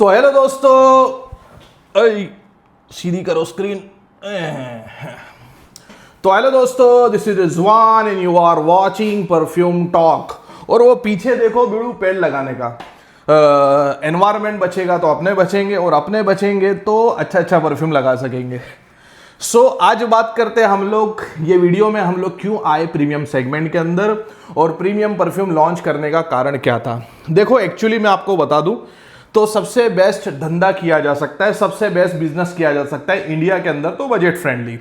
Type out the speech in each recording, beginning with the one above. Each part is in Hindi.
तो हेलो दोस्तों, ऐ सीधी करो स्क्रीन। तो हेलो दोस्तों, this is Rizwan and you are watching perfume talk. और वो पीछे देखो बिड़ू पेड़ लगाने का। एनवायरनमेंट बचेगा तो अपने बचेंगे, और अपने बचेंगे तो अच्छा अच्छा परफ्यूम लगा सकेंगे। आज बात करते हैं हम लोग ये वीडियो में हम लोग क्यों आए प्रीमियम सेगमेंट के अंदर, और प्रीमियम परफ्यूम लॉन्च करने का कारण क्या था। देखो एक्चुअली मैं आपको बता दूं तो सबसे बेस्ट धंधा किया जा सकता है, सबसे बेस्ट बिजनेस किया जा सकता है इंडिया के अंदर तो बजट फ्रेंडली।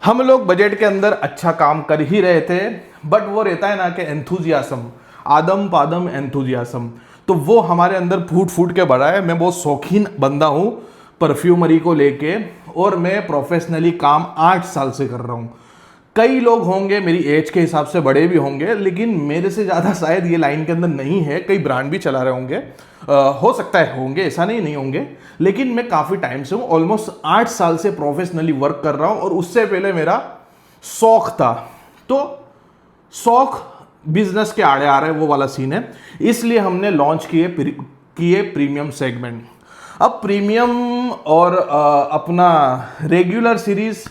हम लोग बजट के अंदर अच्छा काम कर ही रहे थे, बट वो रहता है ना कि एंथुजियासम, आदम पादम एंथुजियासम, तो वो हमारे अंदर फूट फूट के बढ़ा है। मैं बहुत शौकीन बंदा हूं परफ्यूमरी को लेके, और मैं प्रोफेशनली काम 8 साल से कर रहा हूं। कई लोग होंगे मेरी एज के हिसाब से बड़े भी होंगे, लेकिन मेरे से ज़्यादा शायद ये लाइन के अंदर नहीं है। कई ब्रांड भी चला रहे होंगे, हो सकता है होंगे, ऐसा नहीं होंगे, लेकिन मैं काफ़ी टाइम से हूँ, ऑलमोस्ट 8 साल से प्रोफेशनली वर्क कर रहा हूँ। और उससे पहले मेरा शौक था, तो शौक बिजनेस के आड़े आ रहे हैं, वो वाला सीन है। इसलिए हमने लॉन्च किए प्रीमियम सेगमेंट। अब प्रीमियम और अपना रेगुलर सीरीज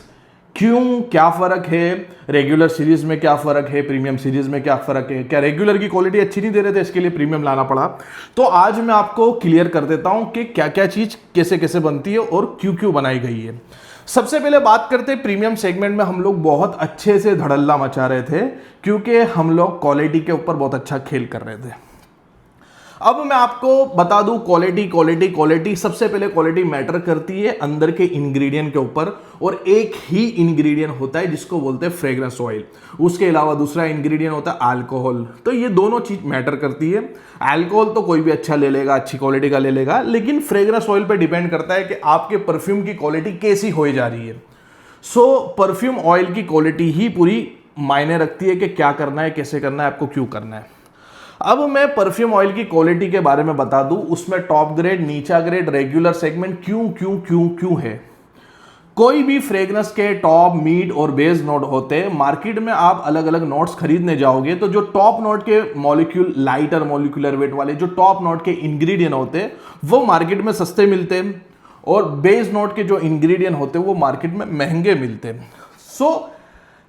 क्यों, क्या फ़र्क है, रेगुलर सीरीज में क्या फ़र्क है, प्रीमियम सीरीज में क्या फ़र्क है, क्या रेगुलर की क्वालिटी अच्छी नहीं दे रहे थे इसके लिए प्रीमियम लाना पड़ा। तो आज मैं आपको क्लियर कर देता हूं कि क्या क्या चीज़ कैसे कैसे बनती है और क्यों क्यों बनाई गई है। सबसे पहले बात करते हैं प्रीमियम सेगमेंट में हम लोग बहुत अच्छे से धड़ल्ला मचा रहे थे, क्योंकि हम लोग क्वालिटी के ऊपर बहुत अच्छा खेल कर रहे थे। अब मैं आपको बता दूं क्वालिटी क्वालिटी क्वालिटी, सबसे पहले क्वालिटी मैटर करती है अंदर के इंग्रेडिएंट के ऊपर, और एक ही इंग्रेडिएंट होता है जिसको बोलते हैं फ्रेग्रेंस ऑयल। उसके अलावा दूसरा इंग्रेडिएंट होता है अल्कोहल। तो ये दोनों चीज मैटर करती है। अल्कोहल तो कोई भी अच्छा ले लेगा, अच्छी क्वालिटी का ले लेगा, लेकिन फ्रेग्रेंस ऑयल पे डिपेंड करता है कि आपके परफ्यूम की क्वालिटी कैसी हो जा रही है। परफ्यूम ऑयल की क्वालिटी ही पूरी मायने रखती है कि क्या करना है, कैसे करना है, आपको क्यों करना है। अब मैं परफ्यूम ऑयल की क्वालिटी के बारे में बता दूं, उसमें टॉप ग्रेड, नीचा ग्रेड, रेगुलर सेगमेंट क्यों क्यों क्यों क्यों है। कोई भी फ्रेग्रेंस के टॉप, मिड और बेस नोट होते हैं। मार्केट में आप अलग अलग नोट्स खरीदने जाओगे तो जो टॉप नोट के मॉलिक्यूल, लाइटर मॉलिक्यूलर वेट वाले जो टॉप नोट के इंग्रेडिएंट होते हैं वो मार्केट में सस्ते मिलते हैं, और बेस नोट के जो इंग्रेडिएंट होते हैं वो मार्केट में महंगे मिलते हैं।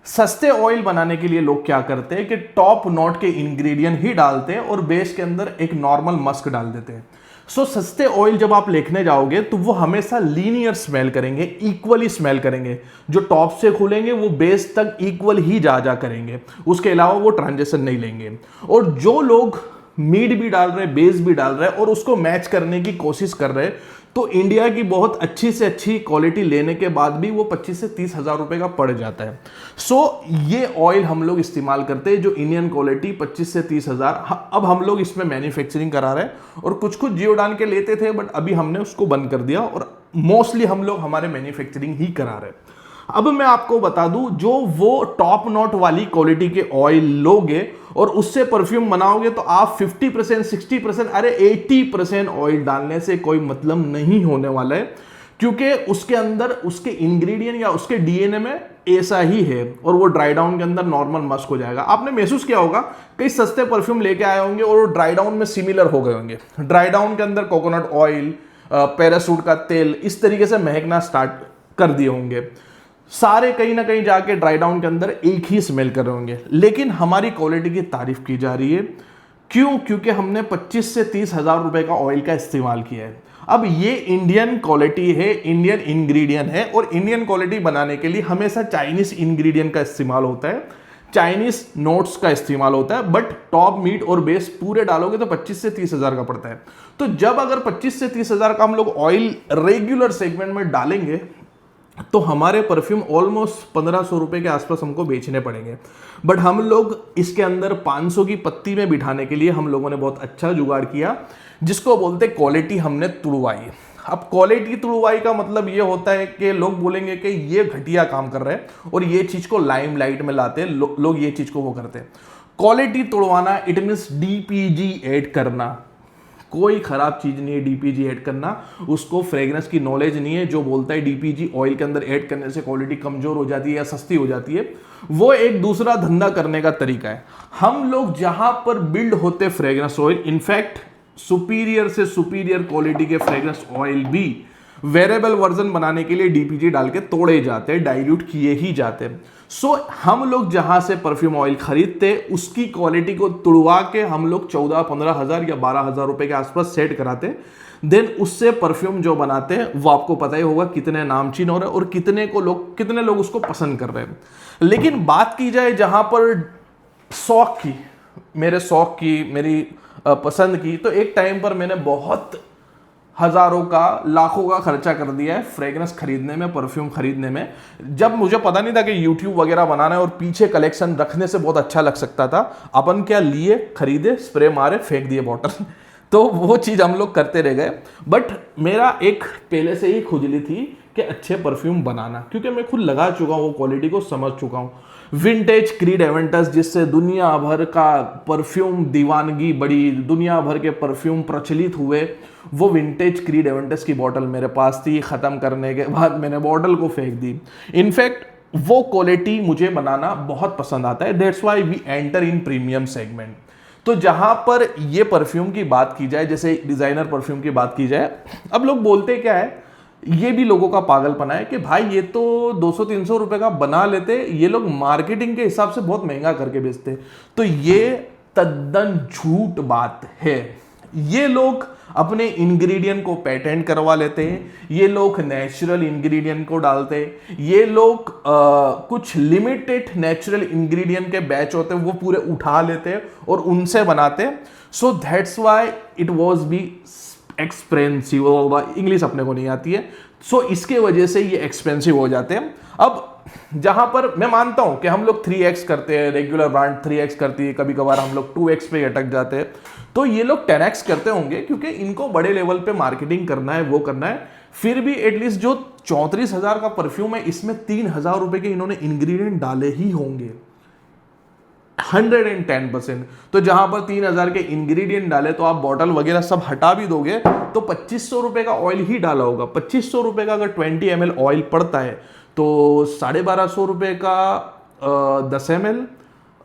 सस्ते ऑयल बनाने के लिए लोग क्या करते हैं कि टॉप नोट के इंग्रेडिएंट ही डालते हैं और बेस के अंदर एक नॉर्मल मस्क डाल देते हैं। सस्ते ऑयल जब आप लेखने जाओगे तो वो हमेशा लीनियर स्मेल करेंगे, इक्वली स्मेल करेंगे। जो टॉप से खुलेंगे वो बेस तक इक्वल ही जा करेंगे, उसके अलावा वो ट्रांजिशन नहीं लेंगे। और जो लोग मिड भी डाल रहे हैं, बेस भी डाल रहे हैं और उसको मैच करने की कोशिश कर रहे हैं, तो इंडिया की बहुत अच्छी से अच्छी क्वालिटी लेने के बाद भी वो 25 से 30 हजार रुपए का पड़ जाता है। ये ऑयल हम लोग इस्तेमाल करते हैं जो इंडियन क्वालिटी 25 से 30 हजार। अब हम लोग इसमें मैन्युफैक्चरिंग करा रहे हैं, और कुछ जियोडान के लेते थे, बट अभी हमने उसको बंद कर दिया, और मोस्टली हम लोग हमारे मैन्युफैक्चरिंग ही करा रहे हैं। अब मैं आपको बता दूं, जो वो टॉप नोट वाली क्वालिटी के ऑयल लोगे और उससे परफ्यूम बनाओगे तो आप 50%, 60%, अरे 80% ऑयल डालने से कोई मतलब नहीं होने वाला है, क्योंकि उसके अंदर उसके इंग्रेडिएंट या उसके डीएनए में ऐसा ही है, और वो ड्राई डाउन के अंदर नॉर्मल मस्क हो जाएगा। आपने महसूस किया होगा, कई सस्ते परफ्यूम लेके आए होंगे और ड्राई डाउन में सिमिलर हो गए होंगे। ड्राई डाउन के अंदर कोकोनट ऑयल, पैरासूट का तेल इस तरीके से महकना स्टार्ट कर दिए होंगे। सारे कहीं ना कहीं जाके ड्राई डाउन के अंदर एक ही स्मेल कर रहे होंगे, लेकिन हमारी क्वालिटी की तारीफ की जा रही है। क्यों? क्योंकि हमने 25 से 30 हजार रुपए का ऑयल का इस्तेमाल किया है। अब ये इंडियन क्वालिटी है, इंडियन इंग्रेडिएंट है, और इंडियन क्वालिटी बनाने के लिए हमेशा चाइनीज इंग्रेडिएंट का इस्तेमाल होता है, चाइनीज नोट्स का इस्तेमाल होता है, बट टॉप, मिड और बेस पूरे डालोगे तो 25 से 30 हजार का पड़ता है। तो जब अगर 25 से 30 हजार का हम लोग ऑयल रेगुलर सेगमेंट में डालेंगे तो हमारे परफ्यूम ऑलमोस्ट 1500 रुपए के आसपास हमको बेचने पड़ेंगे। बट हम लोग इसके अंदर 500 की पत्ती में बिठाने के लिए हम लोगों ने बहुत अच्छा जुगाड़ किया, जिसको बोलते क्वालिटी हमने तुड़वाई। अब क्वालिटी तुड़वाई का मतलब ये होता है कि लोग बोलेंगे कि ये घटिया काम कर रहे हैं और ये चीज को लाइमलाइट में लाते हैं, लोग ये चीज को वो करते हैं। क्वालिटी तुड़वाना इट मीन्स डीपीजी ऐड करना। कोई खराब चीज नहीं है डीपीजी ऐड करना, उसको फ्रेग्रेंस की नॉलेज नहीं है जो बोलता है डीपीजी ऑयल के अंदर ऐड करने से क्वालिटी कमजोर हो जाती है या सस्ती हो जाती है। वो एक दूसरा धंधा करने का तरीका है। हम लोग जहां पर बिल्ड होते फ्रेग्रेंस ऑयल, इनफैक्ट सुपीरियर से सुपीरियर क्वालिटी के फ्रेग्रेंस ऑयल भी वेरेबल वर्जन बनाने के लिए डीपीजी डाल के तोड़े जाते हैं, डाइल्यूट किए ही जाते हैं। सो हम लोग जहां से परफ्यूम ऑयल खरीदते उसकी क्वालिटी को तुड़वा के हम लोग 14-15 हजार या 12 हजार रुपए के आसपास सेट कराते, देन उससे परफ्यूम जो बनाते हैं वो आपको पता ही होगा कितने नामचीन हो रहे हैं और कितने लोग उसको पसंद कर रहे हैं। लेकिन बात की जाए जहां पर शौक की, मेरे शौक की, मेरी पसंद की, तो एक टाइम पर मैंने बहुत हजारों का, लाखों का खर्चा कर दिया है फ्रेग्रेंस खरीदने में, परफ्यूम खरीदने में। जब मुझे पता नहीं था कि यूट्यूब वगैरह बनाना है और पीछे कलेक्शन रखने से बहुत अच्छा लग सकता था, अपन क्या लिए, खरीदे, स्प्रे मारे, फेंक दिए बॉटल तो वो चीज हम लोग करते रह गए। बट मेरा एक पहले से ही खुजली थी कि अच्छे परफ्यूम बनाना, क्योंकि मैं खुद लगा चुका हूँ, वो क्वालिटी को समझ चुका हूँ। विंटेज क्रीड एवेंटस, जिससे दुनिया भर का परफ्यूम दीवानगी बड़ी, दुनिया भर के परफ्यूम प्रचलित हुए, वो विंटेज क्रीड एवेंटस की बोतल मेरे पास थी। ख़त्म करने के बाद मैंने बॉटल को फेंक दी। इनफैक्ट वो क्वालिटी मुझे बनाना बहुत पसंद आता है, that's why we enter in premium segment. तो जहां पर ये परफ्यूम की बात की जाए, जैसे डिजाइनर परफ्यूम की बात की जाए, अब लोग बोलते क्या है, ये भी लोगों का पागलपना है कि भाई ये तो 200-300 रुपए का बना लेते, ये लोग मार्केटिंग के हिसाब से बहुत महंगा करके बेचते। तो ये तद्दन झूठ बात है। ये लोग अपने इंग्रेडिएंट को पेटेंट करवा लेते हैं, ये लोग नेचुरल इंग्रेडिएंट को डालते हैं, ये लोग कुछ लिमिटेड नेचुरल इंग्रेडिएंट के बैच होते हैं वो पूरे उठा लेते हैं और उनसे बनाते हैं। So that's why it was be expensive, English अपने को नहीं आती है, सो इसके वजह से ये एक्सपेंसिव हो जाते हैं। अब जहां पर मैं मानता हूं कि हम लोग 3x करते हैं, रेगुलर ब्रांड 3x करती है, कभी कभार हम लोग 2x पे अटक जाते हैं, तो ये लोग 10x करते होंगे क्योंकि इनको बड़े लेवल पे मार्केटिंग करना है, वो करना है। फिर भी एटलीस्ट जो 34,000 का परफ्यूम है, इसमें 3,000 रुपए के इन्होंने इंग्रेडिएंट डाले ही होंगे, 110%। तो जहां पर 3,000 के इंग्रेडिएंट डाले तो आप बॉटल वगैरह सब हटा भी दोगे तो 2500 रुपए का ऑयल ही डाला होगा। 2500 रुपए का अगर 20 ml ऑयल पड़ता है तो 1250 रुपए का 10 ml,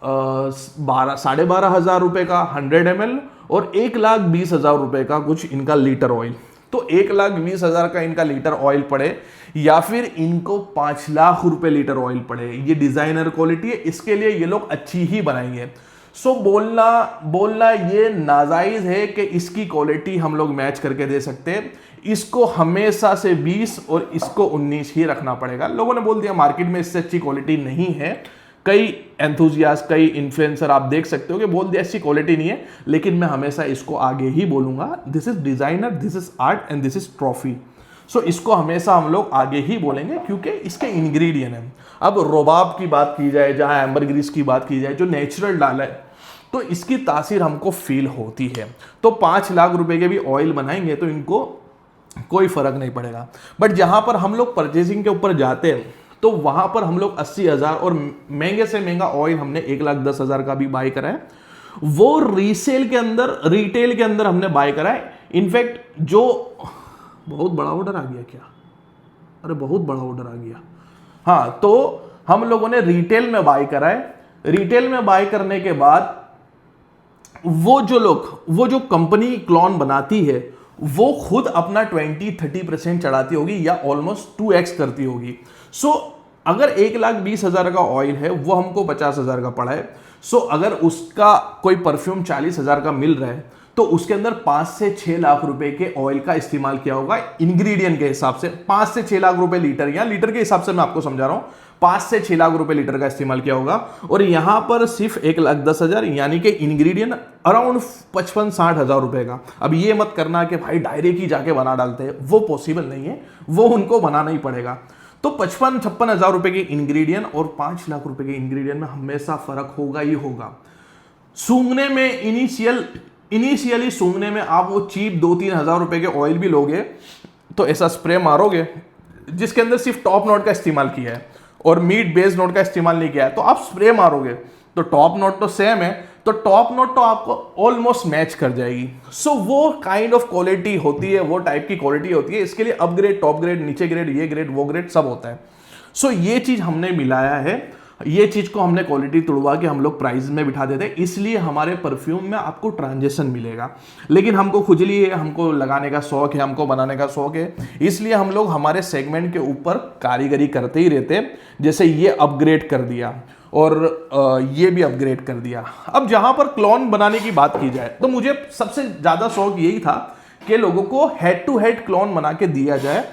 12,500 रुपए का 100 ml और 1,20,000 रुपए का कुछ इनका लीटर ऑयल। तो 1,20,000 का इनका लीटर ऑयल पड़े या फिर इनको 5 लाख रुपए लीटर ऑयल पड़े, ये डिजाइनर क्वालिटी है, इसके लिए ये लोग अच्छी ही बनाएंगे। सो बोलना ये नाजायज है कि इसकी क्वालिटी हम लोग मैच करके दे सकते हैं। इसको हमेशा से 20 और इसको 19 ही रखना पड़ेगा। लोगों ने बोल दिया मार्केट में इससे अच्छी क्वालिटी नहीं है, कई एंथुजियास्ट, कई इन्फ्लुएंसर आप देख सकते हो कि बोल दिया अच्छी क्वालिटी नहीं है, लेकिन मैं हमेशा इसको आगे ही बोलूंगा, this is designer, this is art and this is trophy. So इसको हमेशा हम लोग आगे ही बोलेंगे क्योंकि इसके इंग्रेडिएंट हैं। अब रोबाब की बात की जाए, जहां एम्बरग्रीस की बात की जाए, जो नेचुरल डाला है, तो इसकी तासीर हमको फील होती है। तो 5 लाख रुपए के भी ऑयल बनाएंगे तो इनको कोई फर्क नहीं पड़ेगा। बट जहां पर हम लोग परचेसिंग के ऊपर जाते हैं तो वहां पर हम लोग 80,000 और महंगे से महंगा ऑयल हमने 1,10,000 का भी बाय करा है, वो रिटेल के अंदर हमने बाय करा है। इनफैक्ट जो बहुत बड़ा ऑर्डर आ गया क्या, अरे बहुत बड़ा ऑर्डर आ गया, हाँ, तो हम लोगों ने रिटेल में बाय करा है। रिटेल में बाय करने के बाद वो जो कंपनी क्लोन बनाती है वो खुद अपना 20-30% चढ़ाती होगी या ऑलमोस्ट 2x करती होगी। सो अगर 1,20,000 का ऑयल है वो हमको 50,000 का पड़ा है, सो अगर उसका कोई परफ्यूम 40,000 का मिल रहा है तो उसके अंदर 5 से 6 लाख रुपए के ऑयल का इस्तेमाल किया होगा इंग्रेडिएंट के हिसाब से। 5 से 6 लाख रुपए लीटर, या लीटर के हिसाब से मैं आपको समझा रहा हूं, 5 से 6 लाख रुपए लीटर का इस्तेमाल किया होगा। और यहां पर सिर्फ 1,10,000 यानी कि इंग्रेडिएंट अराउंड 55-60,000 रुपए का। अब ये मत करना कि भाई डायरेक्ट ही जाके बना डालते हैं, वो पॉसिबल नहीं है, वो उनको बनाना ही पड़ेगा। तो 55-56,000 रुपए के इंग्रेडिएंट और 5 लाख रुपए के इंग्रेडिएंट में हमेशा फर्क होगा ही होगा। सूंघने में इनिशियली सूंघने में आप वो चीप 2-3 हजार रुपए के ऑयल भी लोगे तो ऐसा स्प्रे मारोगे जिसके अंदर सिर्फ टॉप नोट का इस्तेमाल किया है और मीट बेस्ड नोट का इस्तेमाल नहीं किया है, तो आप स्प्रे मारोगे तो टॉप नोट तो सेम है, तो टॉप नोट तो आपको ऑलमोस्ट मैच कर जाएगी। सो वो काइंड ऑफ क्वालिटी होती है, वो टाइप की क्वालिटी होती है। इसके लिए अपग्रेड, टॉप ग्रेड, नीचे ग्रेड, ये ग्रेड, वो ग्रेड सब होता है। सो ये चीज हमने मिलाया है ये चीज को हमने क्वालिटी तोड़वा के हम लोग प्राइस में बिठा देते हैं, इसलिए हमारे परफ्यूम में आपको ट्रांजेक्शन मिलेगा। लेकिन हमको खुजली है, हमको लगाने का शौक है, हमको बनाने का शौक है, इसलिए हम लोग हमारे सेगमेंट के ऊपर कारीगरी करते ही रहते हैं। जैसे ये अपग्रेड कर दिया और ये भी अपग्रेड कर दिया। अब जहां पर क्लोन बनाने की बात की जाए तो मुझे सबसे ज्यादा शौक यही था कि लोगों को हेड टू हेड क्लोन बना के दिया जाए।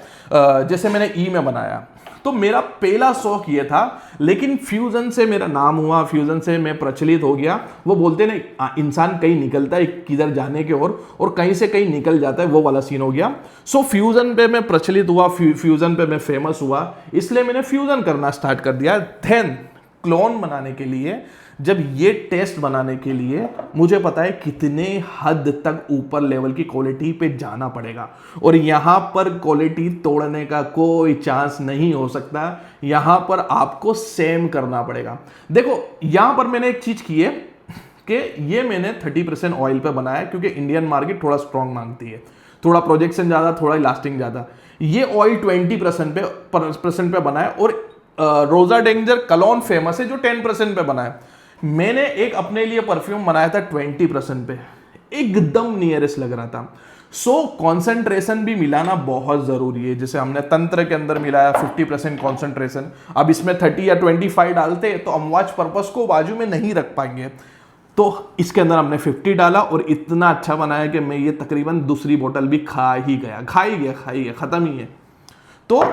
जैसे मैंने ई में बनाया तो मेरा पहला शौक ये था, लेकिन फ्यूजन से मेरा नाम हुआ, फ्यूजन से मैं प्रचलित हो गया। वो बोलते ना इंसान कहीं निकलता है किधर जाने के और कहीं से कहीं निकल जाता है, वो वाला सीन हो गया। सो फ्यूजन पे मैं प्रचलित हुआ, फ्यूजन पे मैं फेमस हुआ, इसलिए मैंने फ्यूजन करना स्टार्ट कर दिया। देन क्लोन बनाने के लिए, जब ये टेस्ट बनाने के लिए मुझे पता है कितने हद तक ऊपर लेवल की क्वालिटी पे जाना पड़ेगा, और यहां पर क्वालिटी तोड़ने का कोई चांस नहीं हो सकता। यहां पर आपको सेम करना पड़ेगा। देखो यहां पर मैंने एक चीज की है कि ये मैंने 30% ऑयल पे बनाया, क्योंकि इंडियन मार्केट थोड़ा स्ट्रांग मांगती है, थोड़ा प्रोजेक्शन ज्यादा, थोड़ा लास्टिंग ज्यादा। ये ऑयल 20% पे बनाया, और रोजा डेंजर कलोन फेमस है जो 10% पे बना है। मैंने एक अपने लिए परफ्यूम बनाया था 20% पे, एकदम नियरेस्ट लग रहा था। सो कॉन्सेंट्रेशन भी मिलाना बहुत जरूरी है। जैसे हमने तंत्र के अंदर मिलाया 50% कॉन्सेंट्रेशन, अब इसमें 30 या 25 डालते तो अमवाच पर्पस को बाजू में नहीं रख पाएंगे, तो इसके अंदर हमने 50 डाला और इतना अच्छा बनाया कि मैं ये तकरीबन दूसरी बोतल भी खा ही गया, खत्म ही है। तो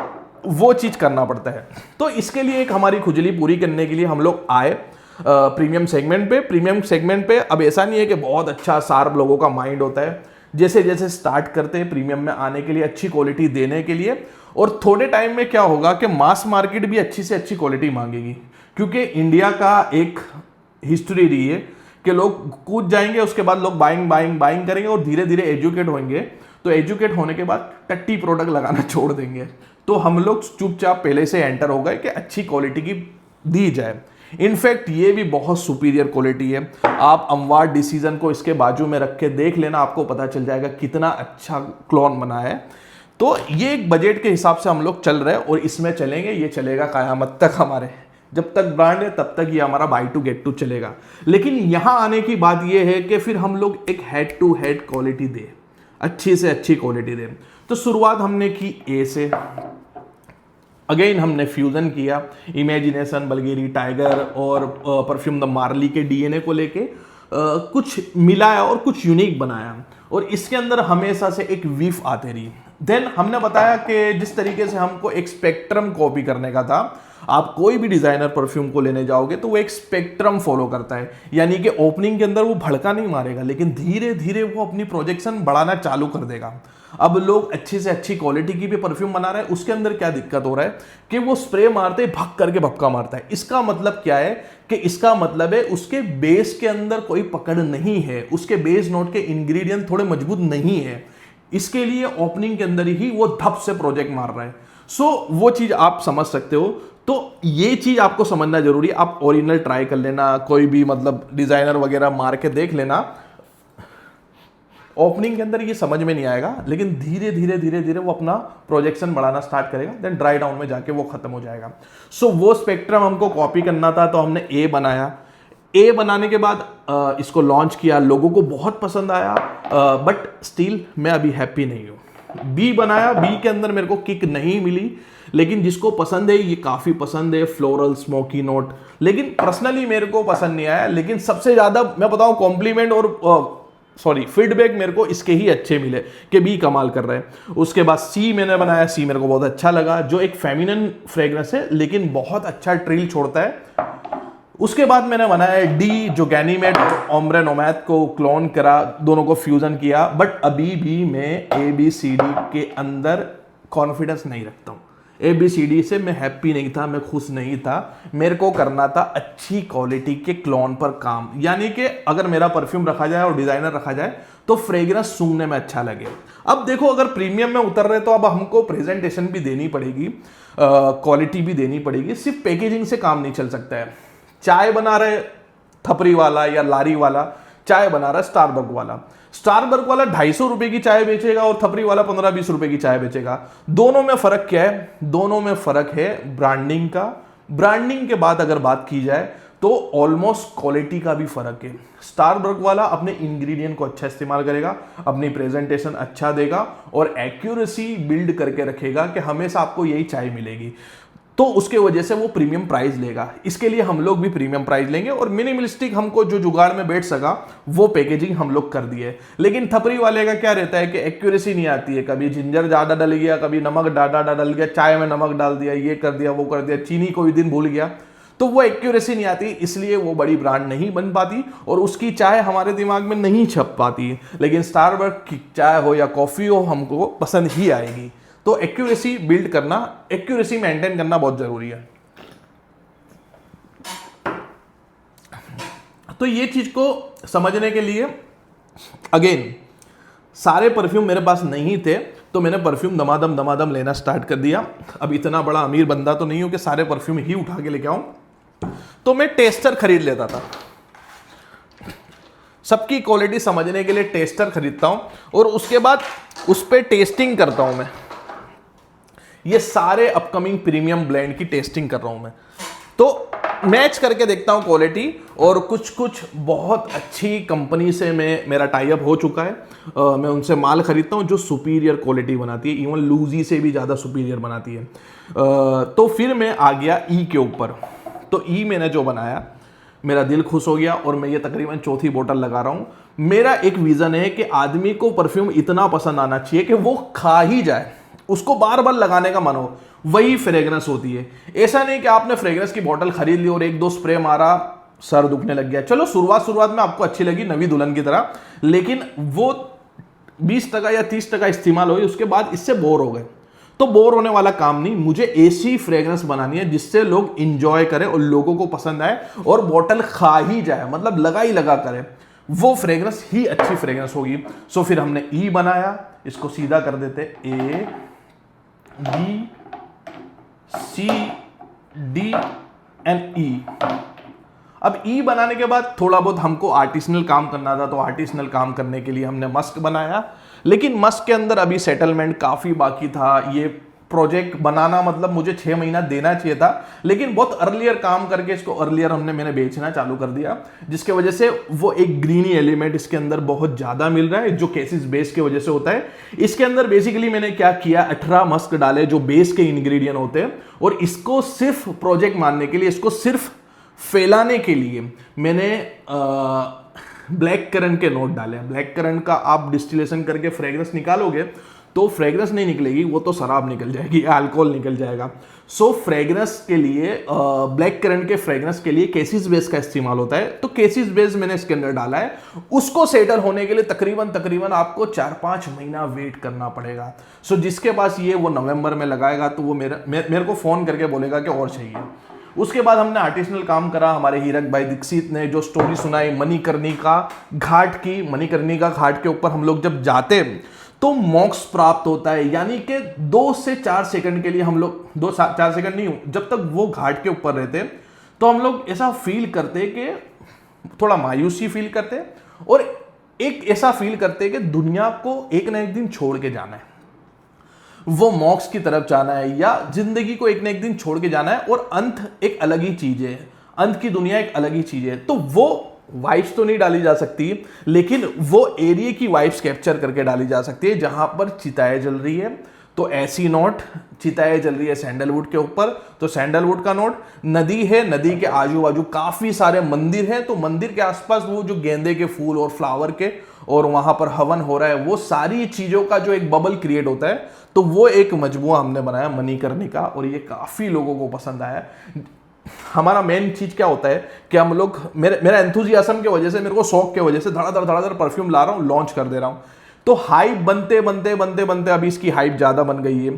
वो चीज करना पड़ता है। तो इसके लिए एक हमारी खुजली पूरी करने के लिए हम लोग आए प्रीमियम सेगमेंट पे। अब ऐसा नहीं है कि बहुत अच्छा शार्प लोगों का माइंड होता है, जैसे जैसे स्टार्ट करते हैं प्रीमियम में आने के लिए, अच्छी क्वालिटी देने के लिए, और थोड़े टाइम में क्या होगा कि मास मार्केट भी अच्छी से अच्छी क्वालिटी मांगेगी। क्योंकि इंडिया का एक हिस्ट्री रही है कि लोग कूद जाएंगे, उसके बाद लोग बाइंग करेंगे और धीरे धीरे एजुकेट होंगे, तो एजुकेट होने के बाद टट्टी प्रोडक्ट लगाना छोड़ देंगे। तो हम लोग चुपचाप पहले से एंटर हो गए कि अच्छी क्वालिटी की दी जाए। इनफैक्ट ये भी बहुत सुपीरियर क्वालिटी है। आप अमवार डिसीजन को इसके बाजू में रख के देख लेना, आपको पता चल जाएगा कितना अच्छा क्लोन बना है। तो ये एक बजट के हिसाब से हम लोग चल रहे हैं और इसमें चलेंगे, ये चलेगा कयामत तक। हमारे जब तक ब्रांड है तब तक ये हमारा बाय टू गेट टू चलेगा। लेकिन यहां आने की बात ये है कि फिर हम लोग एक हेड टू हेड क्वालिटी दे, अच्छी से अच्छी क्वालिटी दे। तो शुरुआत हमने की ए से, अगेन हमने फ्यूजन किया, इमेजिनेशन, बल्गेरी टाइगर और परफ्यूम द मार्ली के डीएनए को लेके कुछ मिलाया और कुछ यूनिक बनाया, और इसके अंदर हमेशा से एक वीफ आते रही। देन हमने बताया कि जिस तरीके से हमको एक स्पेक्ट्रम कॉपी करने का था, आप कोई भी डिजाइनर परफ्यूम को लेने जाओगे तो वो एक स्पेक्ट्रम फॉलो करता है, यानी कि ओपनिंग के अंदर वो भड़का नहीं मारेगा, लेकिन धीरे धीरे वो अपनी प्रोजेक्शन बढ़ाना चालू कर देगा। अब लोग अच्छी से अच्छी क्वालिटी की भी परफ्यूम बना रहे हैं, उसके अंदर क्या दिक्कत हो रहा है कि वो स्प्रे मारते भक करके भपका मारता है। इसका मतलब क्या है कि इसका मतलब है उसके बेस के अंदर कोई पकड़ नहीं है, उसके बेस नोट के इंग्रेडिएंट थोड़े मजबूत नहीं है, इसके लिए ओपनिंग के अंदर ही वो धप से प्रोजेक्ट मार रहा है। सो वो चीज आप समझ सकते हो। तो ये चीज आपको समझना जरूरी है। आप ओरिजिनल ट्राई कर लेना, कोई भी मतलब डिजाइनर वगैरह मार के देख लेना, ओपनिंग के अंदर ये समझ में नहीं आएगा, लेकिन धीरे धीरे वो अपना प्रोजेक्शन बढ़ाना स्टार्ट करेगा, देन ड्राई डाउन में जाके वो खत्म हो जाएगा। सो वो स्पेक्ट्रम हमको कॉपी करना था, तो हमने ए बनाया। ए बनाने के बाद इसको लॉन्च किया, लोगों को बहुत पसंद आया, बट स्टिल मैं अभी हैप्पी नहीं हूं। बी बनाया, बी के अंदर मेरे को किक नहीं मिली, लेकिन जिसको पसंद है ये काफी पसंद है, फ्लोरल स्मोकी नोट, लेकिन पर्सनली मेरे को पसंद नहीं आया। लेकिन सबसे ज्यादा मैं बताऊं कॉम्प्लीमेंट और फीडबैक मेरे को इसके ही अच्छे मिले कि बी कमाल कर रहे हैं। उसके बाद सी मैंने बनाया, सी मेरे को बहुत अच्छा लगा, जो एक फेमिनिन फ्रेग्रेंस है लेकिन बहुत अच्छा ट्रिल छोड़ता है। उसके बाद मैंने बनाया डी, जो गैनीमेट और ओम्ब्रे नोमैद को क्लोन करा, दोनों को फ्यूजन किया। बट अभी भी मैं ABCD के अंदर कॉन्फिडेंस नहीं रखता हूं। ABCD से मैं हैप्पी नहीं था, मैं खुश नहीं था। मेरे को करना था अच्छी क्वालिटी के क्लोन पर काम, यानी कि अगर मेरा परफ्यूम रखा जाए और डिजाइनर रखा जाए तो फ्रेग्रेंस सूंघने में अच्छा लगे। अब देखो, अगर प्रीमियम में उतर रहे तो अब हमको प्रेजेंटेशन भी देनी पड़ेगी, क्वालिटी भी देनी पड़ेगी, सिर्फ पैकेजिंग से काम नहीं चल सकता है। चाय बना रहे थपरी वाला या लारी वाला, चाय बना रहा है स्टारबर्ग वाला 250 रुपए की चाय बेचेगा और थपरी वाला 15-20 रुपए की चाय बेचेगा। दोनों में फर्क क्या है? दोनों में फर्क है ब्रांडिंग का, ब्रांडिंग के बाद अगर बात की जाए तो ऑलमोस्ट क्वालिटी का भी फर्क है। स्टारबर्ग वाला अपने इंग्रेडिएंट को अच्छा इस्तेमाल करेगा, अपनी प्रेजेंटेशन अच्छा देगा और एक्यूरेसी बिल्ड करके रखेगा कि हमेशा आपको यही चाय मिलेगी, तो उसके वजह से वो प्रीमियम प्राइस लेगा। इसके लिए हम लोग भी प्रीमियम प्राइस लेंगे और मिनिमलिस्टिक हमको जो जुगाड़ में बैठ सका वो पैकेजिंग हम लोग कर दिए। लेकिन थपरी वाले का क्या रहता है कि एक्यूरेसी नहीं आती है, कभी जिंजर ज़्यादा डल गया, कभी नमक ज़्यादा डल गया, चाय में नमक डाल दिया, ये कर दिया, वो कर दिया, चीनी कोई दिन भूल गया, तो वो एक्यूरेसी नहीं आती, इसलिए वो बड़ी ब्रांड नहीं बन पाती और उसकी चाय हमारे दिमाग में नहीं छप पाती। लेकिन स्टारबक्स की चाय हो या कॉफ़ी हो हमको पसंद ही आएगी। तो एक्यूरेसी बिल्ड करना, एक्यूरेसी मेंटेन करना बहुत जरूरी है। तो ये चीज को समझने के लिए अगेन सारे परफ्यूम मेरे पास नहीं थे, तो मैंने परफ्यूम दमादम लेना स्टार्ट कर दिया। अब इतना बड़ा अमीर बंदा तो नहीं हूं कि सारे परफ्यूम ही उठा के लेके आऊं, तो मैं टेस्टर खरीद लेता था। सबकी क्वालिटी समझने के लिए टेस्टर खरीदता हूं और उसके बाद उस पर टेस्टिंग करता हूं। मैं ये सारे अपकमिंग प्रीमियम ब्लेंड की टेस्टिंग कर रहा हूं मैं, तो मैच करके देखता हूं क्वालिटी। और कुछ बहुत अच्छी कंपनी से मेरा टाई अप हो चुका है। मैं उनसे माल खरीदता हूं जो सुपीरियर क्वालिटी बनाती है, इवन लूजी से भी ज़्यादा सुपीरियर बनाती है। तो फिर मैं आ गया ई के ऊपर। तो ई मैंने जो बनाया, मेरा दिल खुश हो गया और मैं ये तकरीबन चौथी बोतल लगा रहा हूँ। मेरा एक विज़न है कि आदमी को परफ्यूम इतना पसंद आना चाहिए कि वो खा ही जाए, उसको बार बार लगाने का मन हो, वही फ्रेग्रेंस होती है। ऐसा नहीं कि आपने फ्रेग्रेंस की बोतल खरीद ली और एक दो स्प्रे मारा, सर दुखने लग गया। चलो शुरुआत में आपको अच्छी लगी नवी दुल्हन की तरह, लेकिन वो 20% या 30% इस्तेमाल हुई, उसके बाद इससे बोर हो गए। तो बोर होने वाला काम नहीं, मुझे ऐसी फ्रेग्रेंस बनानी है जिससे लोग इंजॉय करें और लोगों को पसंद आए और बोतल खा ही जाए, मतलब लगा ही लगा करे, वो फ्रेग्रेंस ही अच्छी फ्रेग्रेंस होगी। सो फिर हमने ई बनाया, इसको सीधा कर देते, A B C D and E. अब ई बनाने के बाद थोड़ा बहुत हमको आर्टिसनल काम करना था, तो आर्टिसनल काम करने के लिए हमने मस्क बनाया। लेकिन मस्क के अंदर अभी सेटलमेंट काफ़ी बाकी था। ये प्रोजेक्ट बनाना मतलब मुझे 6 महीना देना चाहिए था, लेकिन बहुत अर्लियर काम करके इसको अर्लियर मैंने बेचना चालू कर दिया, जिसके वजह से वो एक ग्रीनी एलिमेंट इसके अंदर बहुत ज़्यादा मिल रहा है, जो केसिस बेस की वजह से होता है। इसके अंदर बेसिकली मैंने क्या किया, 18 मस्क डाले जो बेस के इंग्रेडिएंट होते हैं, और इसको सिर्फ प्रोजेक्ट मानने के लिए, इसको सिर्फ फैलाने के लिए मैंने ब्लैक करंट के नोट डाले। ब्लैक करंट का आप डिस्टिलेशन करके फ्रेग्रेंस निकालोगे तो फ्रेग्रेंस नहीं निकलेगी, वो तो शराब निकल जाएगी, अल्कोहल निकल जाएगा। सो फ्रेग्रेंस के लिए ब्लैक करंट के फ्रेग्रेंस के लिए केसिस बेस का इस्तेमाल होता है, तो केसिस बेस मैंने इसके अंदर डाला है। उसको सेटल होने के लिए तकरीबन आपको 4-5 महीना वेट करना पड़ेगा। सो जिसके पास ये वो नवंबर में लगाएगा तो वो मेरे को फोन करके बोलेगा कि और चाहिए। उसके बाद हमने आर्टिसनल काम करा। हमारे हीरक भाई दीक्षित ने जो स्टोरी सुनाई मणिकर्णिका घाट की, मणिकर्णिका घाट के ऊपर हम लोग जब जाते तो मोक्ष प्राप्त होता है, यानी कि 2 से 4 सेकंड के लिए हम लोग, 2-4 सेकंड नहीं, जब तक वो घाट के ऊपर रहते तो हम लोग ऐसा फील करते कि थोड़ा मायूसी फील करते और एक ऐसा फील करते कि दुनिया को एक ना एक दिन छोड़ के जाना है, वो मोक्ष की तरफ जाना है, या जिंदगी को एक ना एक दिन छोड़ के जाना है, और अंत एक अलग ही चीज है, अंत की दुनिया एक अलग ही चीज है। तो वो वाइब्स तो नहीं डाली जा सकती, लेकिन वो एरिया की वाइब्स कैप्चर करके डाली जा सकती है जहां पर चिताएं जल रही है। तो ऐसी नोट, चिताएं जल रही है सैंडलवुड के ऊपर, तो सैंडलवुड का नोट, नदी है, नदी के आजू बाजू काफी सारे मंदिर हैं, तो मंदिर के आसपास वो जो गेंदे के फूल और फ्लावर के, और वहां पर हवन हो रहा है, वो सारी चीजों का जो एक बबल क्रिएट होता है, तो वो एक मजमुआ हमने बनाया मणिकर्णिका, और ये काफी लोगों को पसंद आया। हमारा मेन चीज क्या होता है कि हम लोग, मेरा एंथुजियाज्म की वजह से, मेरे को शौक की वजह से धड़ाधड़ परफ्यूम ला रहा हूँ, लॉन्च कर दे रहा हूँ। तो हाइप बनते अभी इसकी हाइप ज्यादा बन गई है।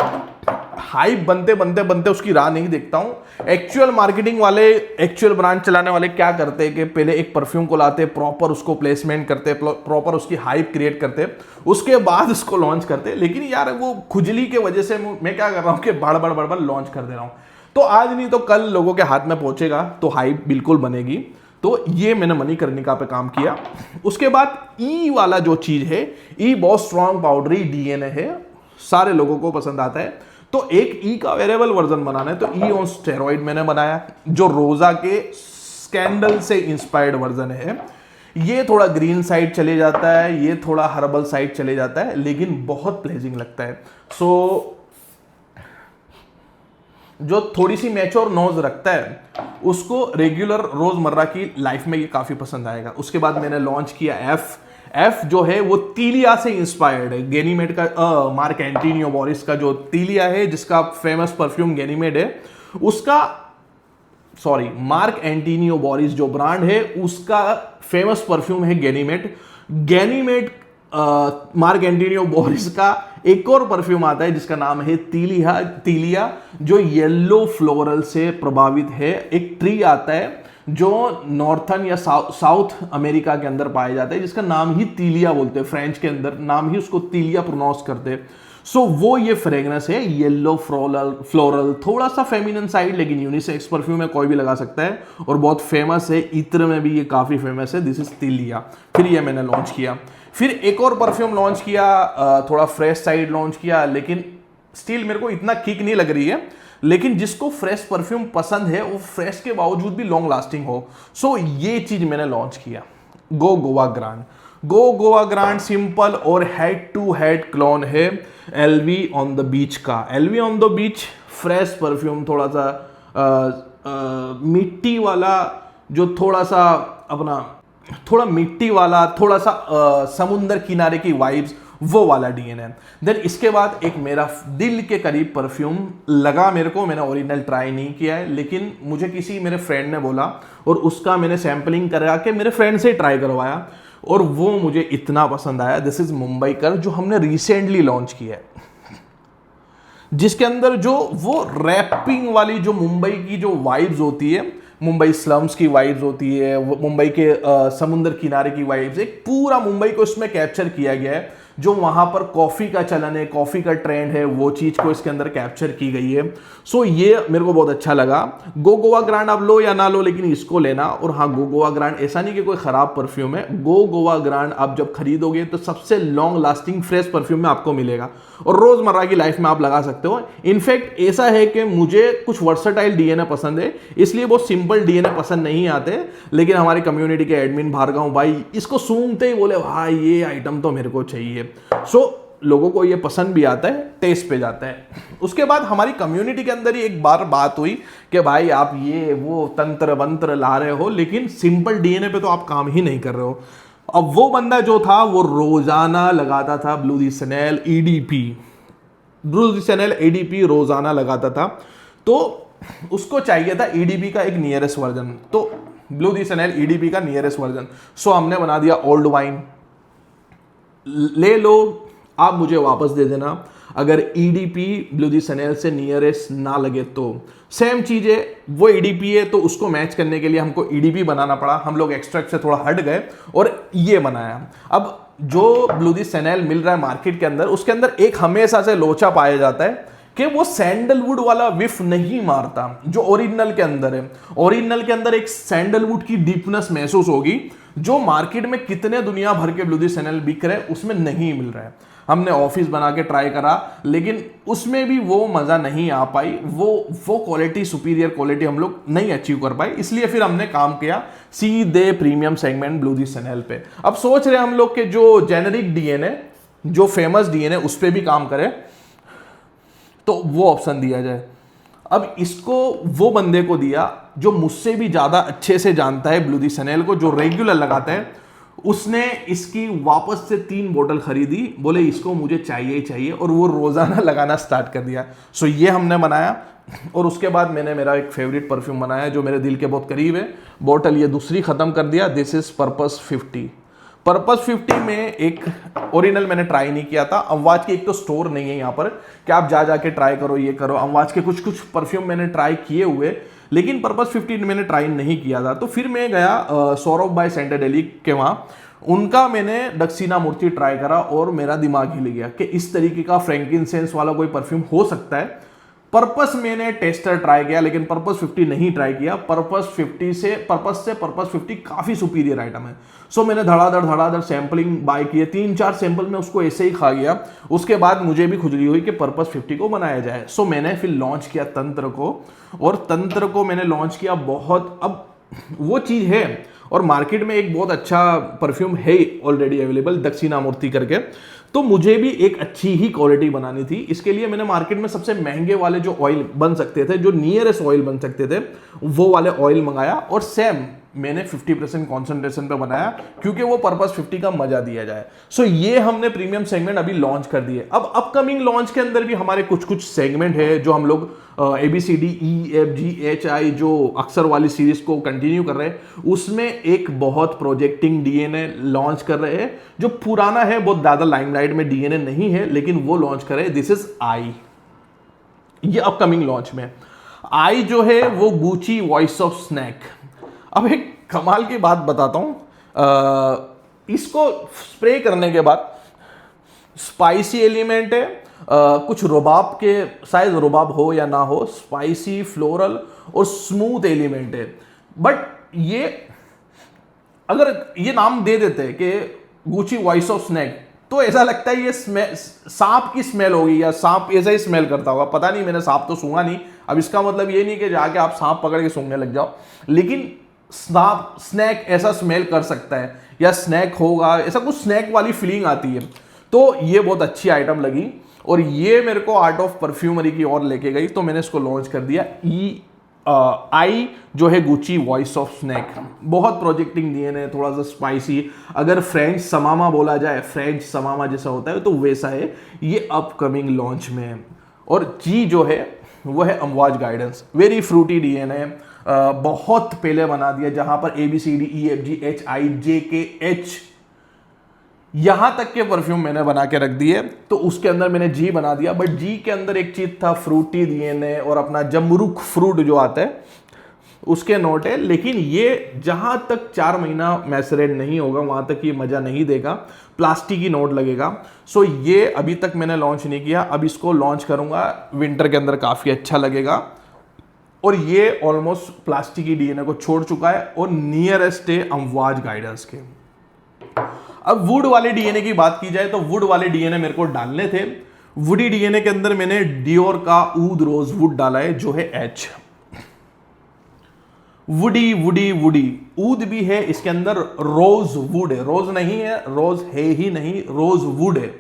हाइप बनते उसकी राह नहीं देखता हूं। एक्चुअल मार्केटिंग वाले, एक्चुअल ब्रांड चलाने वाले क्या करते हैं कि पहले एक परफ्यूम को लाते, प्रॉपर उसको प्लेसमेंट करते, प्रॉपर उसकी हाइप क्रिएट करते, उसके बाद उसको लॉन्च करते। लेकिन यार वो खुजली के वजह से मैं क्या कर रहा हूं कि बड़ लॉन्च कर दे रहा हूं। तो आज नहीं तो कल लोगों के हाथ में पहुंचेगा, तो हाइप बिल्कुल बनेगी। तो ये मैंने मणिकर्णिका पे काम किया। उसके बाद ई वाला जो चीज है, ई बहुत स्ट्रॉन्ग पाउडरी डीएनए है, सारे लोगों को पसंद आता है। तो एक ई का वेरिएबल वर्जन बनाना है, तो ई ऑन स्टेरॉइड मैंने बनाया, जो रोजा के स्कैंडल से इंस्पायर्ड वर्जन है। ये थोड़ा ग्रीन साइड चले जाता है, ये थोड़ा हर्बल साइड चले जाता है, लेकिन बहुत प्लेजिंग लगता है। सो जो थोड़ी सी मैच्योर नोज रखता है उसको रेगुलर रोजमर्रा की लाइफ में ये काफी पसंद आएगा। उसके बाद मैंने लॉन्च किया एफ जो है वो तीलिया से इंस्पायर्ड है। गैनीमेड का मार्क एंटोनियो बोरिस का जो तीलिया है, जिसका फेमस परफ्यूम गैनीमेड है, उसका मार्क एंटोनियो बोरिस जो ब्रांड है उसका फेमस परफ्यूम है गैनीमेड। मार्क एंटोनियो बोरिस का एक और परफ्यूम आता है जिसका नाम है तीलिया, जो येलो फ्लोरल से प्रभावित है। एक ट्री आता है जो नॉर्थन या साउथ अमेरिका के अंदर पाया जाता है, जिसका नाम ही तीलिया बोलते हैं, फ्रेंच के अंदर नाम ही उसको तीलिया प्रोनाउंस करते हैं। सो वो ये फ्रेग्रेंस है, येलो फ्लोरल, थोड़ा सा फेमिनिन साइड, लेकिन यूनिसेक्स परफ्यूम है, कोई भी लगा सकता है और बहुत फेमस है। इत्र में भी ये काफी फेमस है। दिस इज तीलिया। फिर ये मैंने लॉन्च किया। फिर एक और परफ्यूम लॉन्च किया, थोड़ा फ्रेश साइड लॉन्च किया, लेकिन स्टिल मेरे को इतना किक नहीं लग रही है। लेकिन जिसको फ्रेश परफ्यूम पसंद है वो फ्रेश के बावजूद भी लॉन्ग लास्टिंग हो, सो ये चीज मैंने लॉन्च किया, गोवा ग्रांड सिंपल और हेड टू हेड क्लोन है LV ऑन द बीच का। LV on the beach fresh perfume, थोड़ा सा मिट्टी वाला, जो थोड़ा सा अपना थोड़ा मिट्टी वाला, थोड़ा सा समुंदर किनारे की वाइब्स, वो वाला DNA। देन इसके बाद एक मेरा दिल के करीब परफ्यूम लगा मेरे को, मैंने ओरिजिनल ट्राई नहीं किया है, लेकिन मुझे किसी मेरे फ्रेंड ने बोला और उसका मैंने सैम्पलिंग करा के मेरे फ्रेंड से ट्राई करवाया और वो मुझे इतना पसंद आया। दिस इज मुंबई कर, जो हमने रिसेंटली लॉन्च किया है, जिसके अंदर जो वो रैपिंग वाली जो मुंबई की जो वाइब्स होती है, मुंबई स्लम्स की वाइब्स होती है, मुंबई के समुद्र किनारे की वाइब्स, एक पूरा मुंबई को इसमें कैप्चर किया गया है। जो वहां पर कॉफी का चलन है, कॉफी का ट्रेंड है, वो चीज को इसके अंदर कैप्चर की गई है। सो ये मेरे को बहुत अच्छा लगा। गोवा ग्रांड आप लो या ना लो, लेकिन इसको लेना। और हाँ, गोवा ग्रांड ऐसा नहीं कि कोई खराब परफ्यूम है, गोवा ग्रांड आप जब खरीदोगे तो सबसे लॉन्ग लास्टिंग फ्रेश परफ्यूम में आपको मिलेगा और रोजमर्रा की लाइफ में आप लगा सकते हो। इनफैक्ट ऐसा है कि मुझे कुछ वर्सेटाइल DNA पसंद है, इसलिए वो सिंपल DNA पसंद नहीं आते, लेकिन हमारी कम्युनिटी के एडमिन भार्गव भाई इसको सूंघते ही बोले भाई ये आइटम तो मेरे को चाहिए। सो लोगों को ये पसंद भी आता है, टेस्ट पे जाता है। उसके बाद हमारी कम्युनिटी के अंदर ही एक बार बात हुई कि भाई आप ये वो तंत्र वंत्र ला रहे हो, लेकिन सिंपल DNA पे तो आप काम ही नहीं कर रहे हो। अब वो बंदा जो था वो रोजाना लगाता था ब्लू दी शनेल EDP रोजाना लगाता था, तो उसको चाहिए था EDP का एक नियरेस्ट वर्जन, तो ब्लू दी शनेल EDP का नियरेस्ट वर्जन। सो हमने बना दिया ओल्ड वाइन, ले लो आप मुझे वापस दे देना अगर EDP ब्लू दी शनेल से नियरेस्ट ना लगे तो। सेम चीज है, वो EDP है तो उसको मैच करने के लिए हमको EDP बनाना पड़ा। हम लोग एक्सट्रैक्ट से थोड़ा हट गए और ये बनाया। अब जो ब्लू दी शनेल मिल रहा है मार्केट के अंदर, उसके अंदर एक हमेशा से लोचा पाया जाता है कि वो सैंडलवुड वाला विफ नहीं मारता जो ओरिजिनल के अंदर है। ओरिजिनल के अंदर एक सैंडलवुड की डीपनेस महसूस होगी, जो मार्केट में कितने दुनिया भर के ब्लू दी शनेल बिक रहे उसमें नहीं मिल रहा है। हमने ऑफिस बना के ट्राई करा, लेकिन उसमें भी वो मजा नहीं आ पाई, वो क्वालिटी, सुपीरियर क्वालिटी हम लोग नहीं अचीव कर पाए। इसलिए फिर हमने काम किया सीधे प्रीमियम सेगमेंट ब्लू दी शनेल पे। अब सोच रहे हम लोग के जो जेनेरिक DNA, जो फेमस DNA, उस पर भी काम करें, तो वो ऑप्शन दिया जाए। अब इसको वो बंदे को दिया जो मुझसे भी ज्यादा अच्छे से जानता है ब्लू दी शनेल को, जो रेगुलर लगाता है। उसने इसकी वापस से 3 बोतल खरीदी, बोले इसको मुझे चाहिए ही चाहिए, और वो रोजाना लगाना स्टार्ट कर दिया। सो ये हमने बनाया। और उसके बाद मैंने मेरा एक फेवरेट परफ्यूम बनाया जो मेरे दिल के बहुत करीब है। बोतल ये दूसरी खत्म कर दिया। This is purpose 50। पर्पस 50 में एक ओरिजिनल मैंने ट्राई नहीं किया था। अमवाज की एक तो स्टोर नहीं है यहाँ पर कि आप जा जाके ट्राई करो, ये करो। अमवाज के कुछ परफ्यूम मैंने ट्राई किए हुए, लेकिन पर्पस 50 मैंने ट्राई नहीं किया था। तो फिर मैं गया सौरभ बाय सेंटेडेली के वहाँ, उनका मैंने दक्षिणा मूर्ति ट्राई करा और मेरा दिमाग हिल गया कि इस तरीके का फ्रैंकिनसेंस वाला कोई परफ्यूम हो सकता है। पर्पस मैंने टेस्टर ट्राई किया, लेकिन पर्पस 50 नहीं ट्राई किया। पर्पस 50 काफी सुपीरियर आइटम है। सो मैंने धड़ाधड़ सैंपलिंग बाय किए, 3-4 सैंपल में उसको ऐसे ही खा गया। उसके बाद मुझे भी खुजली हुई कि पर्पस 50 को बनाया जाए। सो मैंने फिर लॉन्च किया तंत्र को, और तंत्र को मैंने लॉन्च किया बहुत। अब वो चीज है, और मार्केट में एक बहुत अच्छा परफ्यूम है ऑलरेडी अवेलेबल, दक्षिणामूर्ति करके। तो मुझे भी एक अच्छी ही क्वालिटी बनानी थी। इसके लिए मैंने मार्केट में सबसे महंगे वाले जो ऑयल बन सकते थे, जो नियरेस्ट ऑयल बन सकते थे, वो वाले ऑयल मंगाया, और सेम मैंने 50% कॉन्सेंट्रेशन पे बनाया, क्योंकि वो पर्पस 50 का मजा दिया जाए। सो ये हमने प्रीमियम सेगमेंट अभी लॉन्च कर दिए। अब अपकमिंग लॉन्च के अंदर भी हमारे कुछ सेगमेंट है जो हम लोग ABCDEFGHI जो अक्सर वाली सीरीज को कंटिन्यू कर रहे हैं। उसमें एक बहुत प्रोजेक्टिंग DNA लॉन्च कर रहे हैं, जो पुराना है, बहुत ज्यादा लाइमलाइट में DNA नहीं है, लेकिन वो लॉन्च कर रहे हैं। दिस इज आई, ये अपकमिंग लॉन्च में आई जो है वो गुची वॉइस ऑफ स्नैक। अब एक कमाल की बात बताता हूं, इसको स्प्रे करने के बाद स्पाइसी एलिमेंट है, कुछ रुबाब के, शायद रुबाब हो या ना हो, स्पाइसी, फ्लोरल और स्मूथ एलिमेंट है। बट ये अगर ये नाम दे देते कि गुची वॉइस ऑफ स्नैक, तो ऐसा लगता है ये सांप की स्मेल होगी, या सांप ऐसा ही स्मेल करता होगा। पता नहीं, मैंने सांप तो सूंघा नहीं। अब इसका मतलब ये नहीं कि जाके आप सांप पकड़ के सूंघने लग जाओ, लेकिन सांप, स्नैक ऐसा स्मेल कर सकता है, या स्नैक होगा, ऐसा कुछ स्नैक वाली फीलिंग आती है। तो ये बहुत अच्छी आइटम लगी, और ये मेरे को आर्ट ऑफ परफ्यूमरी की ओर लेके गई, तो मैंने इसको लॉन्च कर दिया। आई जो है गुची वॉइस ऑफ स्नैक, बहुत प्रोजेक्टिंग DNA, थोड़ा सा स्पाइसी। अगर फ्रेंच समामा बोला जाए, फ्रेंच समामा जैसा होता है, तो वैसा है। ये अपकमिंग लॉन्च में है। और जी जो है वो है अमवाज गाइडेंस, वेरी फ्रूटी DNA, बहुत पहले बना दिया, जहां पर ABCDEFGHIJKH यहां तक के परफ्यूम मैंने बना के रख दिए। तो उसके अंदर मैंने जी बना दिया, बट जी के अंदर एक चीज था, फ्रूटी DNA और अपना जमरुख फ्रूट जो आता है उसके नोट है। लेकिन ये जहां तक 4 महीना मैसरेट नहीं होगा, वहां तक ये मजा नहीं देगा, प्लास्टिक की नोट लगेगा। सो ये अभी तक मैंने लॉन्च नहीं किया, अब इसको लॉन्च करूंगा विंटर के अंदर, काफी अच्छा लगेगा। और ये ऑलमोस्ट प्लास्टिक की DNA को छोड़ चुका है, और नियरेस्ट है अमवाज गाइडेंस के। अब वुड वाले DNA की बात की जाए, तो वुड वाले DNA मेरे को डालने थे। वुडी DNA के अंदर मैंने डियोर का ऊद रोज वुड डाला है, जो है H। वुडी वुडी वुडी ऊद भी है इसके अंदर, रोज वुड है, रोज नहीं है, रोज है ही नहीं, रोज वुड है।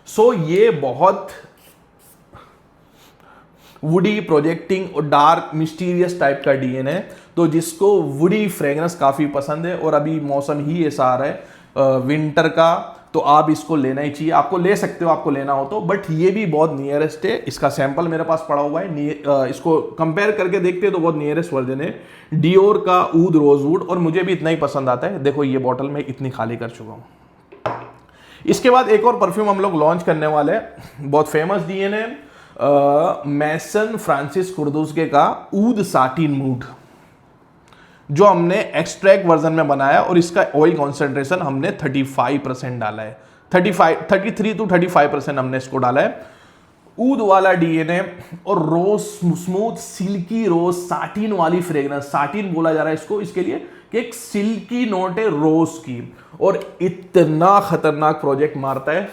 सो ये बहुत वुडी, प्रोजेक्टिंग और डार्क मिस्टीरियस टाइप का DNA है। तो जिसको वुडी फ्रेग्रेंस काफी पसंद है, और अभी मौसम ही ऐसा आ रहा है विंटर का, तो आप इसको लेना ही चाहिए। आपको ले सकते हो, आपको लेना हो तो, बट ये भी बहुत नियरेस्ट है। इसका सैंपल मेरे पास पड़ा हुआ है, इसको कंपेयर करके देखते हैं तो बहुत नियरेस्ट वर्जन है डियोर का ऊद रोजवुड, और मुझे भी इतना ही पसंद आता है। देखो ये बॉटल में इतनी खाली कर चुका हूं। इसके बाद एक और परफ्यूम हम लोग लॉन्च करने वाले हैं, बहुत फेमस DNA, मैसन फ्रांसिस कुर्दुस्के का ऊद साटिन मूड, जो हमने एक्सट्रैक्ट वर्जन में बनाया, और इसका ऑयल कॉन्सेंट्रेशन हमने 35% डाला है। 33 to 35% हमने इसको डाला है। ऊद वाला DNA और रोज, स्मूथ सिल्की रोज, साटिन वाली फ्रेग्रेंस, साटिन बोला जा रहा है इसको इसके लिए कि एक सिल्की नोट है रोज की, और इतना खतरनाक प्रोजेक्ट मारता है।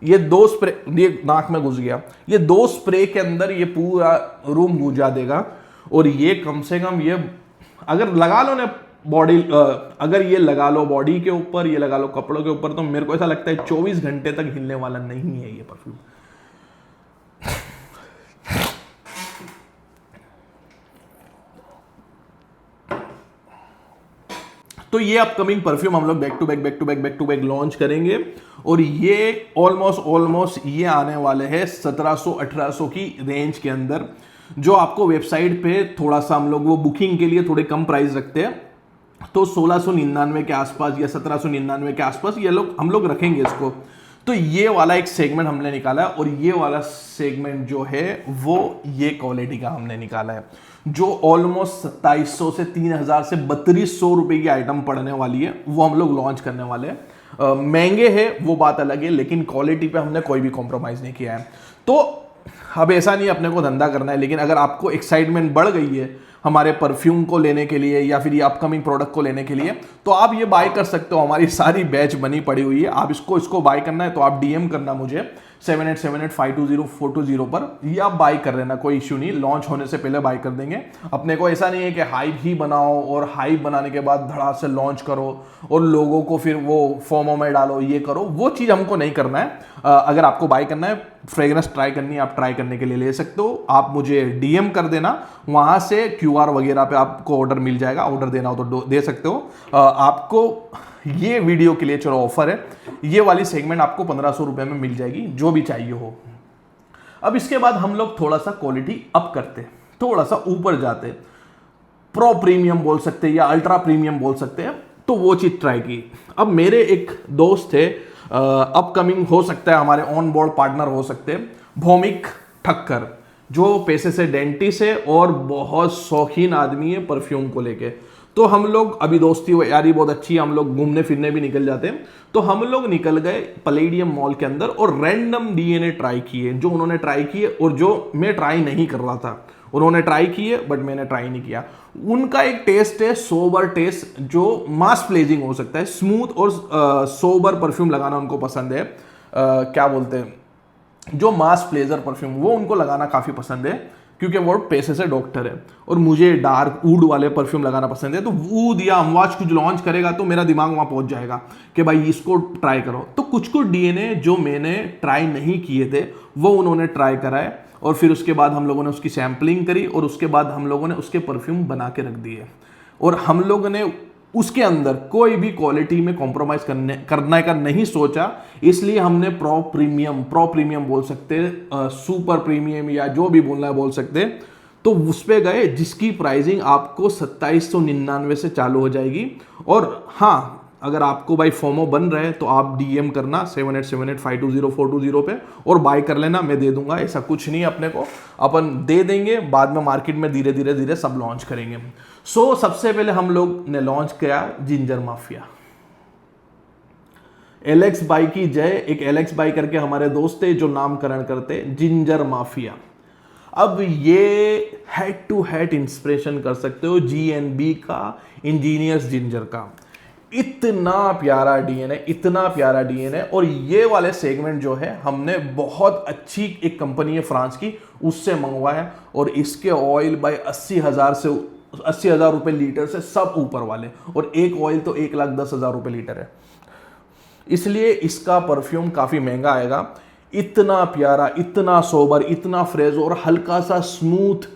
ये 2 स्प्रे, ये नाक में घुस गया, ये 2 स्प्रे के अंदर ये पूरा रूम गूंजा देगा। और ये कम से कम, ये अगर लगा लो ना बॉडी, अगर ये लगा लो बॉडी के ऊपर, ये लगा लो कपड़ों के ऊपर, तो मेरे को ऐसा लगता है 24 घंटे तक हिलने वाला नहीं है ये परफ्यूम। तो ये अपकमिंग परफ्यूम हम लोग बैक टू बैक लॉन्च करेंगे, और ये ऑलमोस्ट ये आने वाले हैं 1700-1800 की रेंज के अंदर, जो आपको वेबसाइट पे थोड़ा सा हम लोग वो बुकिंग के लिए थोड़े कम प्राइस रखते हैं, तो 1699 के आसपास या 1799 के आसपास ये हम लोग रखेंगे इसको। तो ये वाला एक सेगमेंट हमने निकाला है, और ये वाला सेगमेंट जो है वो ये क्वालिटी का हमने निकाला है, जो ऑलमोस्ट 2700 से 3000 से 3200 रुपए की आइटम पड़ने वाली है, वो हम लोग लॉन्च करने वाले हैं। महंगे हैं वो बात अलग है, लेकिन क्वालिटी पे हमने कोई भी कॉम्प्रोमाइज नहीं किया है। तो अब ऐसा नहीं अपने को धंधा करना है, लेकिन अगर आपको एक्साइटमेंट बढ़ गई है हमारे परफ्यूम को लेने के लिए या फिर ये अपकमिंग प्रोडक्ट को लेने के लिए, तो आप ये बाय कर सकते हो। हमारी सारी बैच बनी पड़ी हुई है, आप इसको बाय करना है तो आप डीएम करना मुझे 7878520420 पर, ये आप बाय कर लेना, कोई इश्यू नहीं, लॉन्च होने से पहले बाय कर देंगे। अपने को ऐसा नहीं है कि हाइप ही बनाओ और हाइप बनाने के बाद धड़ा से लॉन्च करो और लोगों को फिर वो फोमो में डालो, ये करो, वो चीज़ हमको नहीं करना है। अगर आपको बाय करना है, फ्रेग्रेंस ट्राई करनी है, आप ट्राई करने के लिए ले सकते हो, आप मुझे डीएम कर देना, वहाँ से क्यूआर वगैरह पे आपको ऑर्डर मिल जाएगा, ऑर्डर देना हो तो दे सकते हो। आपको ये वीडियो के लिए चलो ऑफर है, ये वाली सेगमेंट आपको 1500 रुपये में मिल जाएगी, जो भी चाहिए हो। अब इसके बाद हम लोग थोड़ा सा क्वालिटी अप करते, थोड़ा सा ऊपर जाते, प्रो प्रीमियम बोल सकते हैं या अल्ट्रा प्रीमियम बोल सकते हैं, तो वो चीज़ ट्राई की। अब मेरे एक दोस्त थे, अपकमिंग हो सकता है हमारे ऑन बोर्ड पार्टनर हो सकते हैं, भौमिक ठक्कर, जो पैसे से डेंटिस्ट है और बहुत शौकीन आदमी है परफ्यूम को लेके। तो हम लोग अभी दोस्ती यारी बहुत अच्छी है, हम लोग घूमने फिरने भी निकल जाते हैं, तो हम लोग निकल गए पैलेडियम मॉल के अंदर और रैंडम डीएनए ट्राई किए, जो उन्होंने ट्राई किए और जो मैं ट्राई नहीं कर रहा था। उन्होंने ट्राई किए बट मैंने ट्राई नहीं किया। उनका एक टेस्ट है सोबर टेस्ट, जो मास प्लेजिंग हो सकता है, स्मूथ और सोबर परफ्यूम लगाना उनको पसंद है। क्या बोलते हैं, जो मास प्लेजर परफ्यूम, वो उनको लगाना काफ़ी पसंद है, क्योंकि वो पैसे से डॉक्टर है। और मुझे डार्क वुड वाले परफ्यूम लगाना पसंद है, तो वुड या अमवाच कुछ लॉन्च करेगा तो मेरा दिमाग वहाँ पहुँच जाएगा कि भाई इसको ट्राई करो। तो कुछ डीएनए जो मैंने ट्राई नहीं किए थे वो उन्होंने ट्राई कराए, और फिर उसके बाद हम लोगों ने उसकी सैम्पलिंग करी और उसके बाद हम लोगों ने उसके परफ्यूम बना के रख दिए। और हम लोगों ने उसके अंदर कोई भी क्वालिटी में कॉम्प्रोमाइज करने का नहीं सोचा, इसलिए हमने प्रो प्रीमियम बोल सकते, सुपर प्रीमियम या जो भी बोलना है बोल सकते, तो उस पे गए जिसकी प्राइसिंग आपको 2799 से चालू हो जाएगी। और हाँ, अगर आपको भाई फोमो बन रहा है तो आप डीएम करना 7878520420 पे और बाय कर लेना, मैं दे दूंगा, ऐसा कुछ नहीं अपने को, अपन दे देंगे, बाद में मार्केट में धीरे धीरे सब लॉन्च करेंगे। सो सबसे पहले हम लोग ने लॉन्च किया जिंजर माफिया। एलेक्स बाई की जय, एक एलेक्स बाई करके हमारे दोस्त थे जो नामकरण करते जिंजर माफिया। अब ये हेड टू हेड इंस्पिरेशन कर सकते हो जीएनबी का, इंजीनियर्स जिंजर का। इतना प्यारा डीएनए, इतना प्यारा डीएनए। और ये वाले सेगमेंट जो है हमने बहुत अच्छी एक कंपनी है फ्रांस की, उससे मंगवाया, और इसके ऑयल भाई 80,000 रुपए लीटर से सब ऊपर वाले, और एक ऑयल तो 1,10,000 रुपए लीटर है, इसलिए इसका परफ्यूम काफी महंगा आएगा। इतना प्यारा, इतना सोबर, इतना फ्रेश और हल्का सा स्मूथ,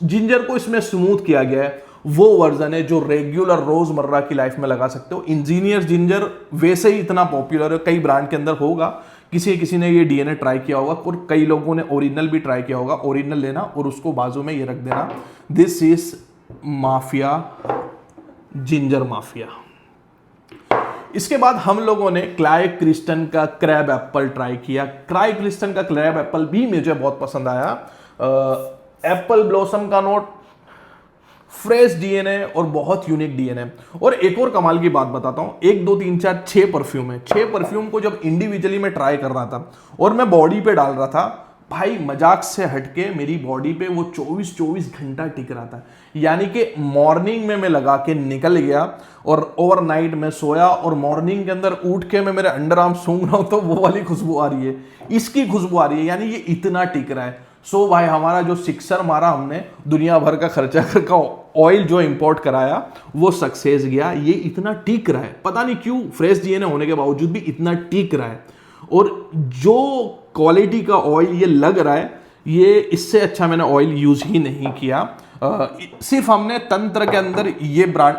जिंजर को इसमें स्मूथ किया गया है। वो वर्जन है जो रेगुलर रोजमर्रा की लाइफ में लगा सकते हो। इंजीनियर जिंजर वैसे ही इतना पॉपुलर है, कई ब्रांड के अंदर होगा, किसी ने ये डीएनए ट्राई किया होगा और कई लोगों ने ओरिजिनल भी ट्राई किया होगा। ओरिजिनल लेना और उसको बाजू में ये रख देना, this is mafia, ginger mafia. इसके बाद हम लोगों ने क्लाय क्रिस्टन का क्रैब एप्पल ट्राई किया। क्लाय क्रिस्टन का क्रैब एप्पल भी मुझे बहुत पसंद आया। एप्पल ब्लॉसम का नोट, फ्रेश डीएनए और बहुत यूनिक डीएनए। और एक और कमाल की बात बताता हूं, 1 2 3 4 6 परफ्यूम है। 6 परफ्यूम को जब इंडिविजुअली मैं ट्राई कर रहा था और मैं बॉडी पे डाल रहा था, भाई मजाक से हटके मेरी बॉडी पे वो 24 घंटा टिक रहा था। यानी कि मॉर्निंग में मैं लगा के निकल गया और ओवरनाइट में सोया और मॉर्निंग के अंदर उठ के मैं मेरे अंडर आर्म सूंघ रहा हूं तो वो वाली खुशबू आ रही है, इसकी खुशबू आ रही है, यानी ये इतना टिक रहा है। सो भाई हमारा जो सिक्सर मारा हमने, दुनिया भर का खर्चा करके ऑयल जो इंपोर्ट कराया वो सक्सेस गया। ये इतना टिक रहा है, पता नहीं क्यों, फ्रेश डीएनए होने के बावजूद भी इतना टिक रहा है। और जो क्वालिटी का ऑयल ये लग रहा है, ये इससे अच्छा मैंने ऑयल यूज ही नहीं किया। सिर्फ हमने तंत्र के अंदर ये ब्रांड,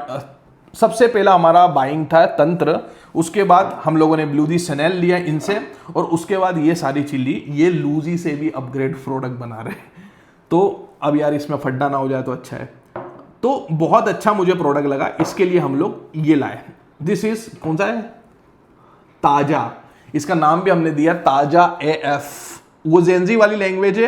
सबसे पहला हमारा बाइंग था तंत्र, उसके बाद हम लोगों ने ब्लू दी शनेल लिया इनसे, और उसके बाद ये सारी चीज ली। ये लूजी से भी अपग्रेड प्रोडक्ट बना रहे, तो अब यार इसमें फड्डा ना हो जाए तो अच्छा है। तो बहुत अच्छा मुझे प्रोडक्ट लगा, इसके लिए हम लोग ये लाए। दिस इज कौन सा है, ताजा, इसका नाम भी हमने दिया ताजा AF। वो जेंजी वाली लैंग्वेज है,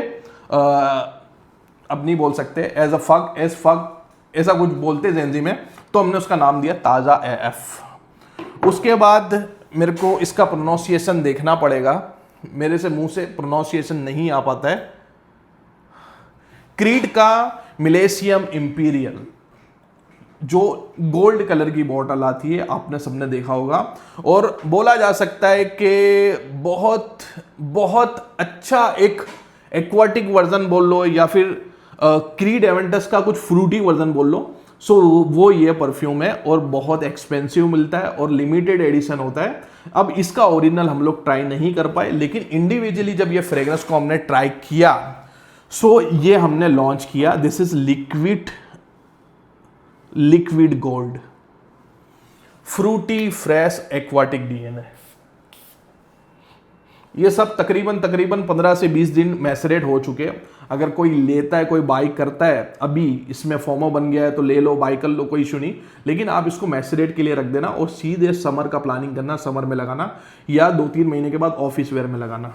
अब नहीं बोल सकते, एज फक ऐसा कुछ बोलते जेंजी में, तो हमने उसका नाम दिया ताजा AF। उसके बाद मेरे को इसका प्रोनाउंसिएशन देखना पड़ेगा, मेरे से मुंह से प्रोनाउंसिएशन नहीं आ पाता है। क्रीड का मिलेशियम इंपीरियल, जो गोल्ड कलर की बॉटल आती है, आपने सबने देखा होगा। और बोला जा सकता है कि बहुत बहुत अच्छा एक एक्वाटिक वर्जन बोल लो या फिर क्रीड एवेंटस का कुछ फ्रूटी वर्जन बोल लो। सो वो ये परफ्यूम है और बहुत एक्सपेंसिव मिलता है और लिमिटेड एडिशन होता है। अब इसका ओरिजिनल हम लोग ट्राई नहीं कर पाए, लेकिन इंडिविजुअली जब ये फ्रेग्रेंस को हमने ट्राई किया, सो ये हमने लॉन्च किया। This is liquid gold fruity fresh aquatic DNA. ये सब तकरीबन 15 से 20 दिन मैसरेट हो चुके हैं। अगर कोई लेता है, कोई बाई करता है, अभी इसमें फोमो बन गया है तो ले लो, बाई कर लो, कोई इशू नहीं। लेकिन आप इसको मैसरेट के लिए रख देना और सीधे समर का प्लानिंग करना, समर में लगाना या 2-3 महीने के बाद ऑफिस वेयर में लगाना।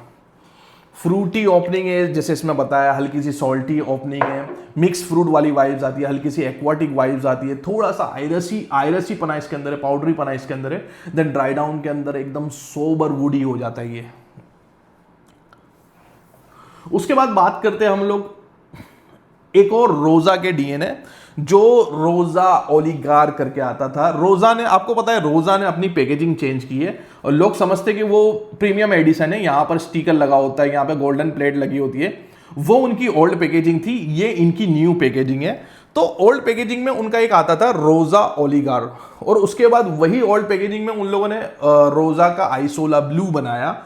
फ्रूटी ओपनिंग है, जैसे इसमें बताया, हल्की सी सॉल्टी ओपनिंग है, मिक्स फ्रूट वाली वाइब्स आती है, हल्की सी एक्वाटिक वाइब्स आती है, थोड़ा सा आयरसी पना इसके अंदर है, पाउडरी पना इसके अंदर है। देन ड्राई डाउन के अंदर एकदम सोबर वुडी हो जाता है ये। उसके बाद बात करते हैं हम लोग एक और रोजा के डीएनए, जो रोजा ओलिगार करके आता था। रोजा ने, आपको पता है, रोजा ने अपनी पैकेजिंग चेंज की है और लोग समझते कि वो प्रीमियम एडिशन है, यहां पर स्टिकर लगा होता है, यहां पे गोल्डन प्लेट लगी होती है। वो उनकी ओल्ड पैकेजिंग थी, ये इनकी न्यू पैकेजिंग है। तो ओल्ड पैकेजिंग में उनका एक आता था रोजा ओलिगार, और उसके बाद वही ओल्ड पैकेजिंग में उन लोगों ने रोजा का आइसोला ब्लू बनाया।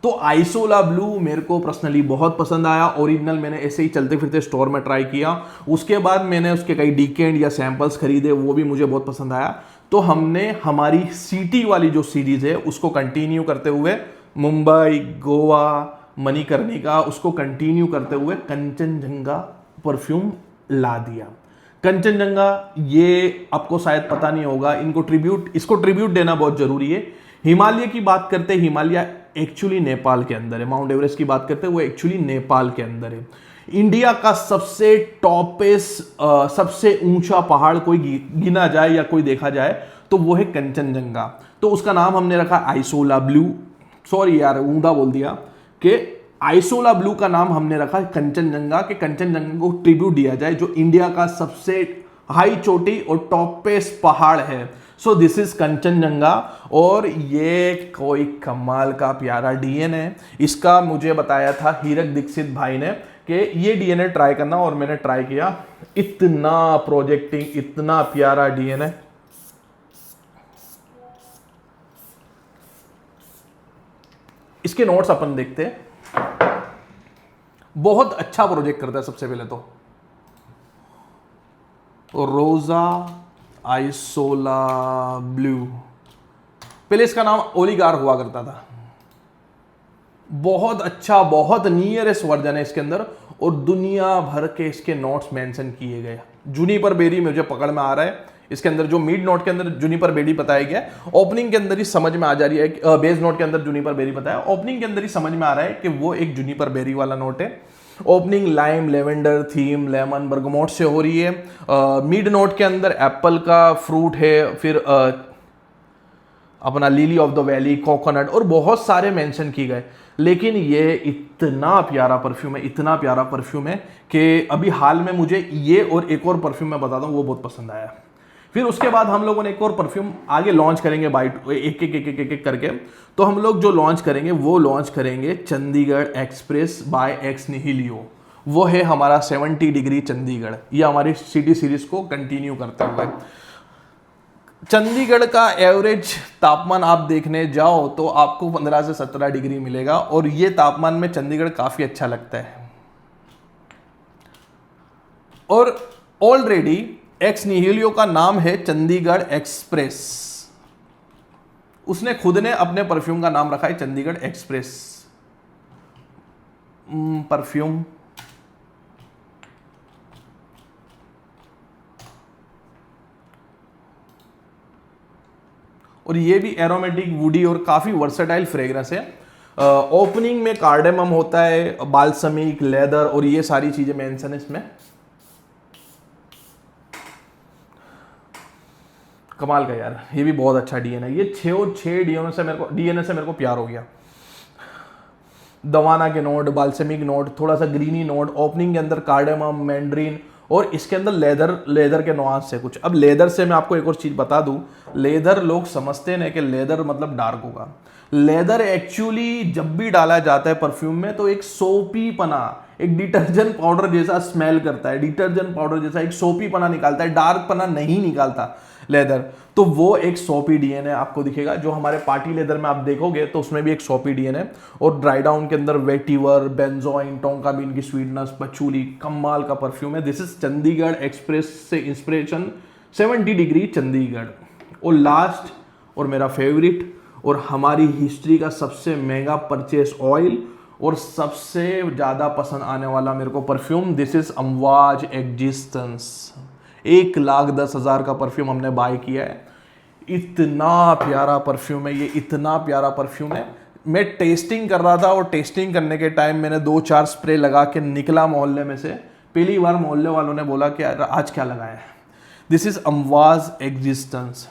तो आइसोला ब्लू मेरे को पर्सनली बहुत पसंद आया। ओरिजिनल मैंने ऐसे ही चलते फिरते स्टोर में ट्राई किया, उसके बाद मैंने उसके कई डीकेंड या सैंपल्स खरीदे, वो भी मुझे बहुत पसंद आया। तो हमने हमारी सिटी वाली जो सीरीज है उसको कंटिन्यू करते हुए, मुंबई, गोवा, मणिकर्णिका, उसको कंटिन्यू करते हुए कंचनजंगा परफ्यूम ला दिया। कंचनजंगा, ये आपको शायद पता नहीं होगा, इसको ट्रिब्यूट देना बहुत जरूरी है। हिमालय की बात करते हैं, हिमालय एक्चुअली नेपाल के अंदर है। माउंट एवरेस्ट की बात करते हैं, वो एक्चुअली नेपाल के अंदर है। इंडिया का सबसे टॉपेस्ट, सबसे ऊंचा पहाड़ कोई गिना जाए या कोई देखा जाए तो वो है कंचनजंगा। तो उसका नाम हमने रखा आइसोला ब्लू। सॉरी यार, ऊंधा बोल दिया, कि आइसोला ब्लू का नाम हमने रखा कंचनजंगा, के कंचनजंगा को ट्रिब्यूट दिया जाए, जो इंडिया का सबसे हाई चोटी और टॉपेस्ट पहाड़ है। सो दिस इज कंचनजंगा, और ये कोई कमाल का प्यारा डीएनए है। इसका मुझे बताया था हीरक दीक्षित भाई ने कि ये डीएनए ट्राई करना, और मैंने ट्राई किया। इतना प्रोजेक्टिंग, इतना प्यारा डीएनए। इसके नोट्स अपन देखते हैं। बहुत अच्छा प्रोजेक्ट करता है। सबसे पहले तो रोजा आइसोला ब्लू, पहले इसका नाम ओलिगार हुआ करता था। बहुत अच्छा, बहुत नियरेस्ट वर्जन है इसके अंदर, और दुनिया भर के इसके नोट्स मेंशन किए गए। जूनिपर बेरी मुझे पकड़ में आ रहा है, इसके अंदर जो मिड नोट के अंदर जूनिपर बेरी बताया गया, ओपनिंग के अंदर ही समझ में आ जा रही है। बेस नोट के अंदर जूनिपर बेरी बताया, ओपनिंग के अंदर ही समझ में आ रहा है कि वो एक जूनिपर बेरी वाला नोट है। Opening lime, lavender, theme, lemon, bergamot से हो रही है। मिड नोट के अंदर एप्पल का फ्रूट है, फिर अपना lily of the valley, coconut, और बहुत सारे मेंशन किए गए। लेकिन ये इतना प्यारा परफ्यूम है, इतना प्यारा परफ्यूम है कि अभी हाल में मुझे ये और एक और परफ्यूम मैं बताता हूँ, वो बहुत पसंद आया। फिर उसके बाद हम लोगों ने एक और परफ्यूम आगे लॉन्च करेंगे, एक करके। तो हम लोग जो लॉन्च करेंगे, वो लॉन्च करेंगे चंडीगढ़ एक्सप्रेस बाय एक्स निहिलियो। वो है हमारा 70 डिग्री चंडीगढ़। ये हमारी सिटी सीरीज को कंटिन्यू करते हुए, चंडीगढ़ का एवरेज तापमान आप देखने जाओ तो आपको 15 से 17 डिग्री मिलेगा, और ये तापमान में चंडीगढ़ काफी अच्छा लगता है। और ऑलरेडी एक्स निहिलियो का नाम है चंडीगढ़ एक्सप्रेस। उसने खुद ने अपने परफ्यूम का नाम रखा है चंडीगढ़ एक्सप्रेस परफ्यूम। और ये भी एरोमेटिक, वुडी और काफी वर्सेटाइल फ्रेग्रेंस है। ओपनिंग में कार्डेमम होता है, बाल्समिक, लेदर, और ये सारी चीजें मेंशन है इसमें। कमाल का यार, ये भी बहुत अच्छा डीएनए है। ये 6 डीएनए से मेरे को प्यार हो गया। दवाना के नोट, बाल्समिक नोट, थोड़ा सा ग्रीनी नोट, ओपनिंग के अंदर कार्डेमम, मैंड्रीन, और इसके अंदर लेदर के नुआंस है कुछ। अब लेदर से मैं आपको एक और चीज बता दूं, लेदर लोग समझते हैं कि लेदर मतलब डार्क होगा। लेदर एक्चुअली जब भी डाला जाता है परफ्यूम में तो एक सोपी पना, एक डिटर्जेंट पाउडर जैसा स्मेल करता है, डिटर्जेंट पाउडर जैसा एक सोपी पना निकालता है, डार्क पना नहीं निकालता लेदर। तो वो एक सोपी डीएनए आपको दिखेगा। जो हमारे पार्टी लेदर में आप देखोगे तो उसमें भी एक सोपी डीएनए, और ड्राई डाउन के अंदर वेटिवर, बेंजोइन, टोंका बीन की स्वीटनेस, पचूली, कमाल का परफ्यूम है। दिस इज चंडीगढ़ एक्सप्रेस से इंस्पिरेशन 70 डिग्री चंडीगढ़। और लास्ट और मेरा फेवरेट और हमारी हिस्ट्री का सबसे महंगा परचेस ऑयल और सबसे ज्यादा पसंद आने वाला मेरे को परफ्यूम, दिस इज अमवाज एग्जिस्टेंस। 1,10,000 का परफ्यूम हमने बाय किया है। इतना प्यारा परफ्यूम है ये, इतना प्यारा परफ्यूम है। मैं टेस्टिंग कर रहा था और टेस्टिंग करने के टाइम मैंने 2-4 स्प्रे लगा के निकला मोहल्ले में से। पहली बार मोहल्ले वालों ने बोला कि आज क्या लगाया है। दिस इज अमवाज एग्जिस्टेंस।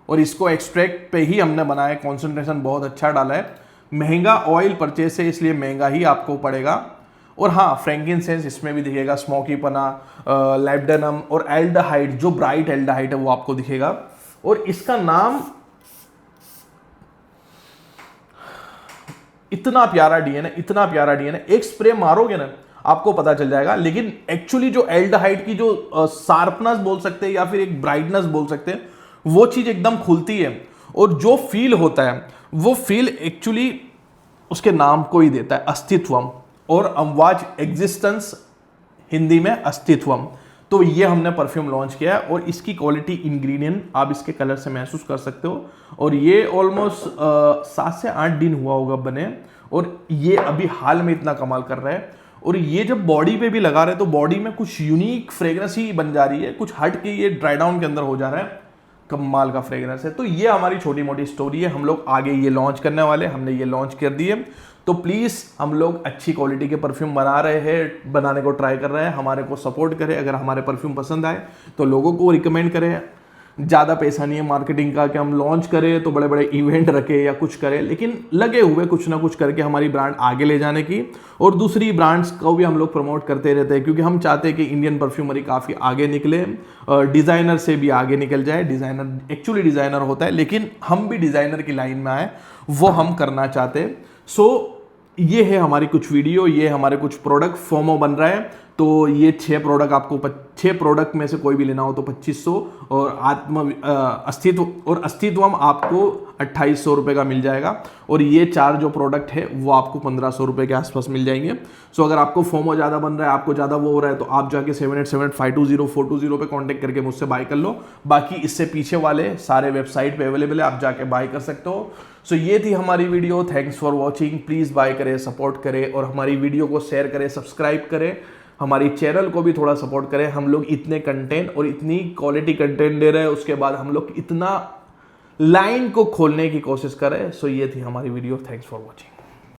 और इसको एक्सट्रैक्ट पे ही हमने बनाया, कॉन्सेंट्रेशन बहुत अच्छा डाला है। महंगा ऑयल परचेस है इसलिए महंगा ही आपको पड़ेगा। और हाँ, फ्रैंकिनसेंस इसमें भी दिखेगा, स्मोकी पना, लैब्डेनम और एल्डिहाइड, जो ब्राइट एल्डिहाइड है वो आपको दिखेगा। और इसका नाम इतना प्यारा डीएनए, इतना प्यारा डीएनए, एक स्प्रे मारोगे ना आपको पता चल जाएगा। लेकिन एक्चुअली जो एल्डिहाइड की जो शार्पनेस बोल सकते हैं या फिर एक ब्राइटनेस बोल सकते हैं, वो चीज एकदम खुलती है। और जो फील होता है वो फील एक्चुअली उसके नाम को ही देता है, अस्तित्वम। और अमवाज एग्जिस्टेंस हिंदी में अस्तित्वम। तो ये हमने परफ्यूम लॉन्च किया है और इसकी क्वालिटी, इंग्रेडिएंट आप इसके कलर से महसूस कर सकते हो। और ये ऑलमोस्ट 7 से 8 दिन हुआ होगा बने, और ये अभी हाल में इतना कमाल कर रहा है। और ये जब बॉडी पे भी लगा रहे तो बॉडी में कुछ यूनिक फ्रेग्रेंस ही बन जा रही है, कुछ हट के ये ड्राई डाउन के अंदर हो जा रहा है, कमाल का फ्रेग्रेंस है। तो ये हमारी छोटी मोटी स्टोरी है। हम लोग आगे ये लॉन्च करने वाले, हमने ये लॉन्च कर दिए। तो प्लीज़, हम लोग अच्छी क्वालिटी के परफ्यूम बना रहे हैं, बनाने को ट्राई कर रहे हैं। हमारे को सपोर्ट करें। अगर हमारे परफ्यूम पसंद आए तो लोगों को रिकमेंड करें। ज़्यादा पैसा नहीं है मार्केटिंग का कि हम लॉन्च करें तो बड़े बड़े इवेंट रखें या कुछ करें, लेकिन लगे हुए कुछ ना कुछ करके हमारी ब्रांड आगे ले जाने की। और दूसरी ब्रांड्स को भी हम लोग प्रमोट करते रहते हैं, क्योंकि हम चाहते हैं कि इंडियन परफ्यूमरी काफ़ी आगे निकले, डिज़ाइनर से भी आगे निकल जाए। डिज़ाइनर एक्चुअली डिज़ाइनर होता है, लेकिन हम भी डिज़ाइनर की लाइन में आए, वो हम करना चाहते हैं। सो ये है हमारी कुछ वीडियो, ये हमारे कुछ प्रोडक्ट फोमो बन रहा है। तो ये 6 प्रोडक्ट आपको 6 प्रोडक्ट में से कोई भी लेना हो तो 2500, और अस्तित्वम आपको 2800 रुपये का मिल जाएगा। और ये 4 जो प्रोडक्ट है वो आपको 1500 रुपये के आसपास मिल जाएंगे। सो अगर आपको फोमो ज़्यादा बन रहा है, आपको ज़्यादा वो हो रहा है, तो आप जाके 7878520420 पे कॉन्टेक्ट करके मुझसे बाय कर लो। बाकी इससे पीछे वाले सारे वेबसाइट पे अवेलेबल है, आप जाके बाय कर सकते हो। सो ये थी हमारी video. Thanks for watching. Please buy करें, सपोर्ट करें और हमारी वीडियो को शेयर करें, सब्सक्राइब करें। हमारी चैनल को भी थोड़ा सपोर्ट करें। हम लोग इतने कंटेंट और इतनी क्वालिटी कंटेंट दे रहे हैं, उसके बाद हम लोग इतना लाइन को खोलने की कोशिश करें। सो ये थी हमारी वीडियो। Thanks for watching.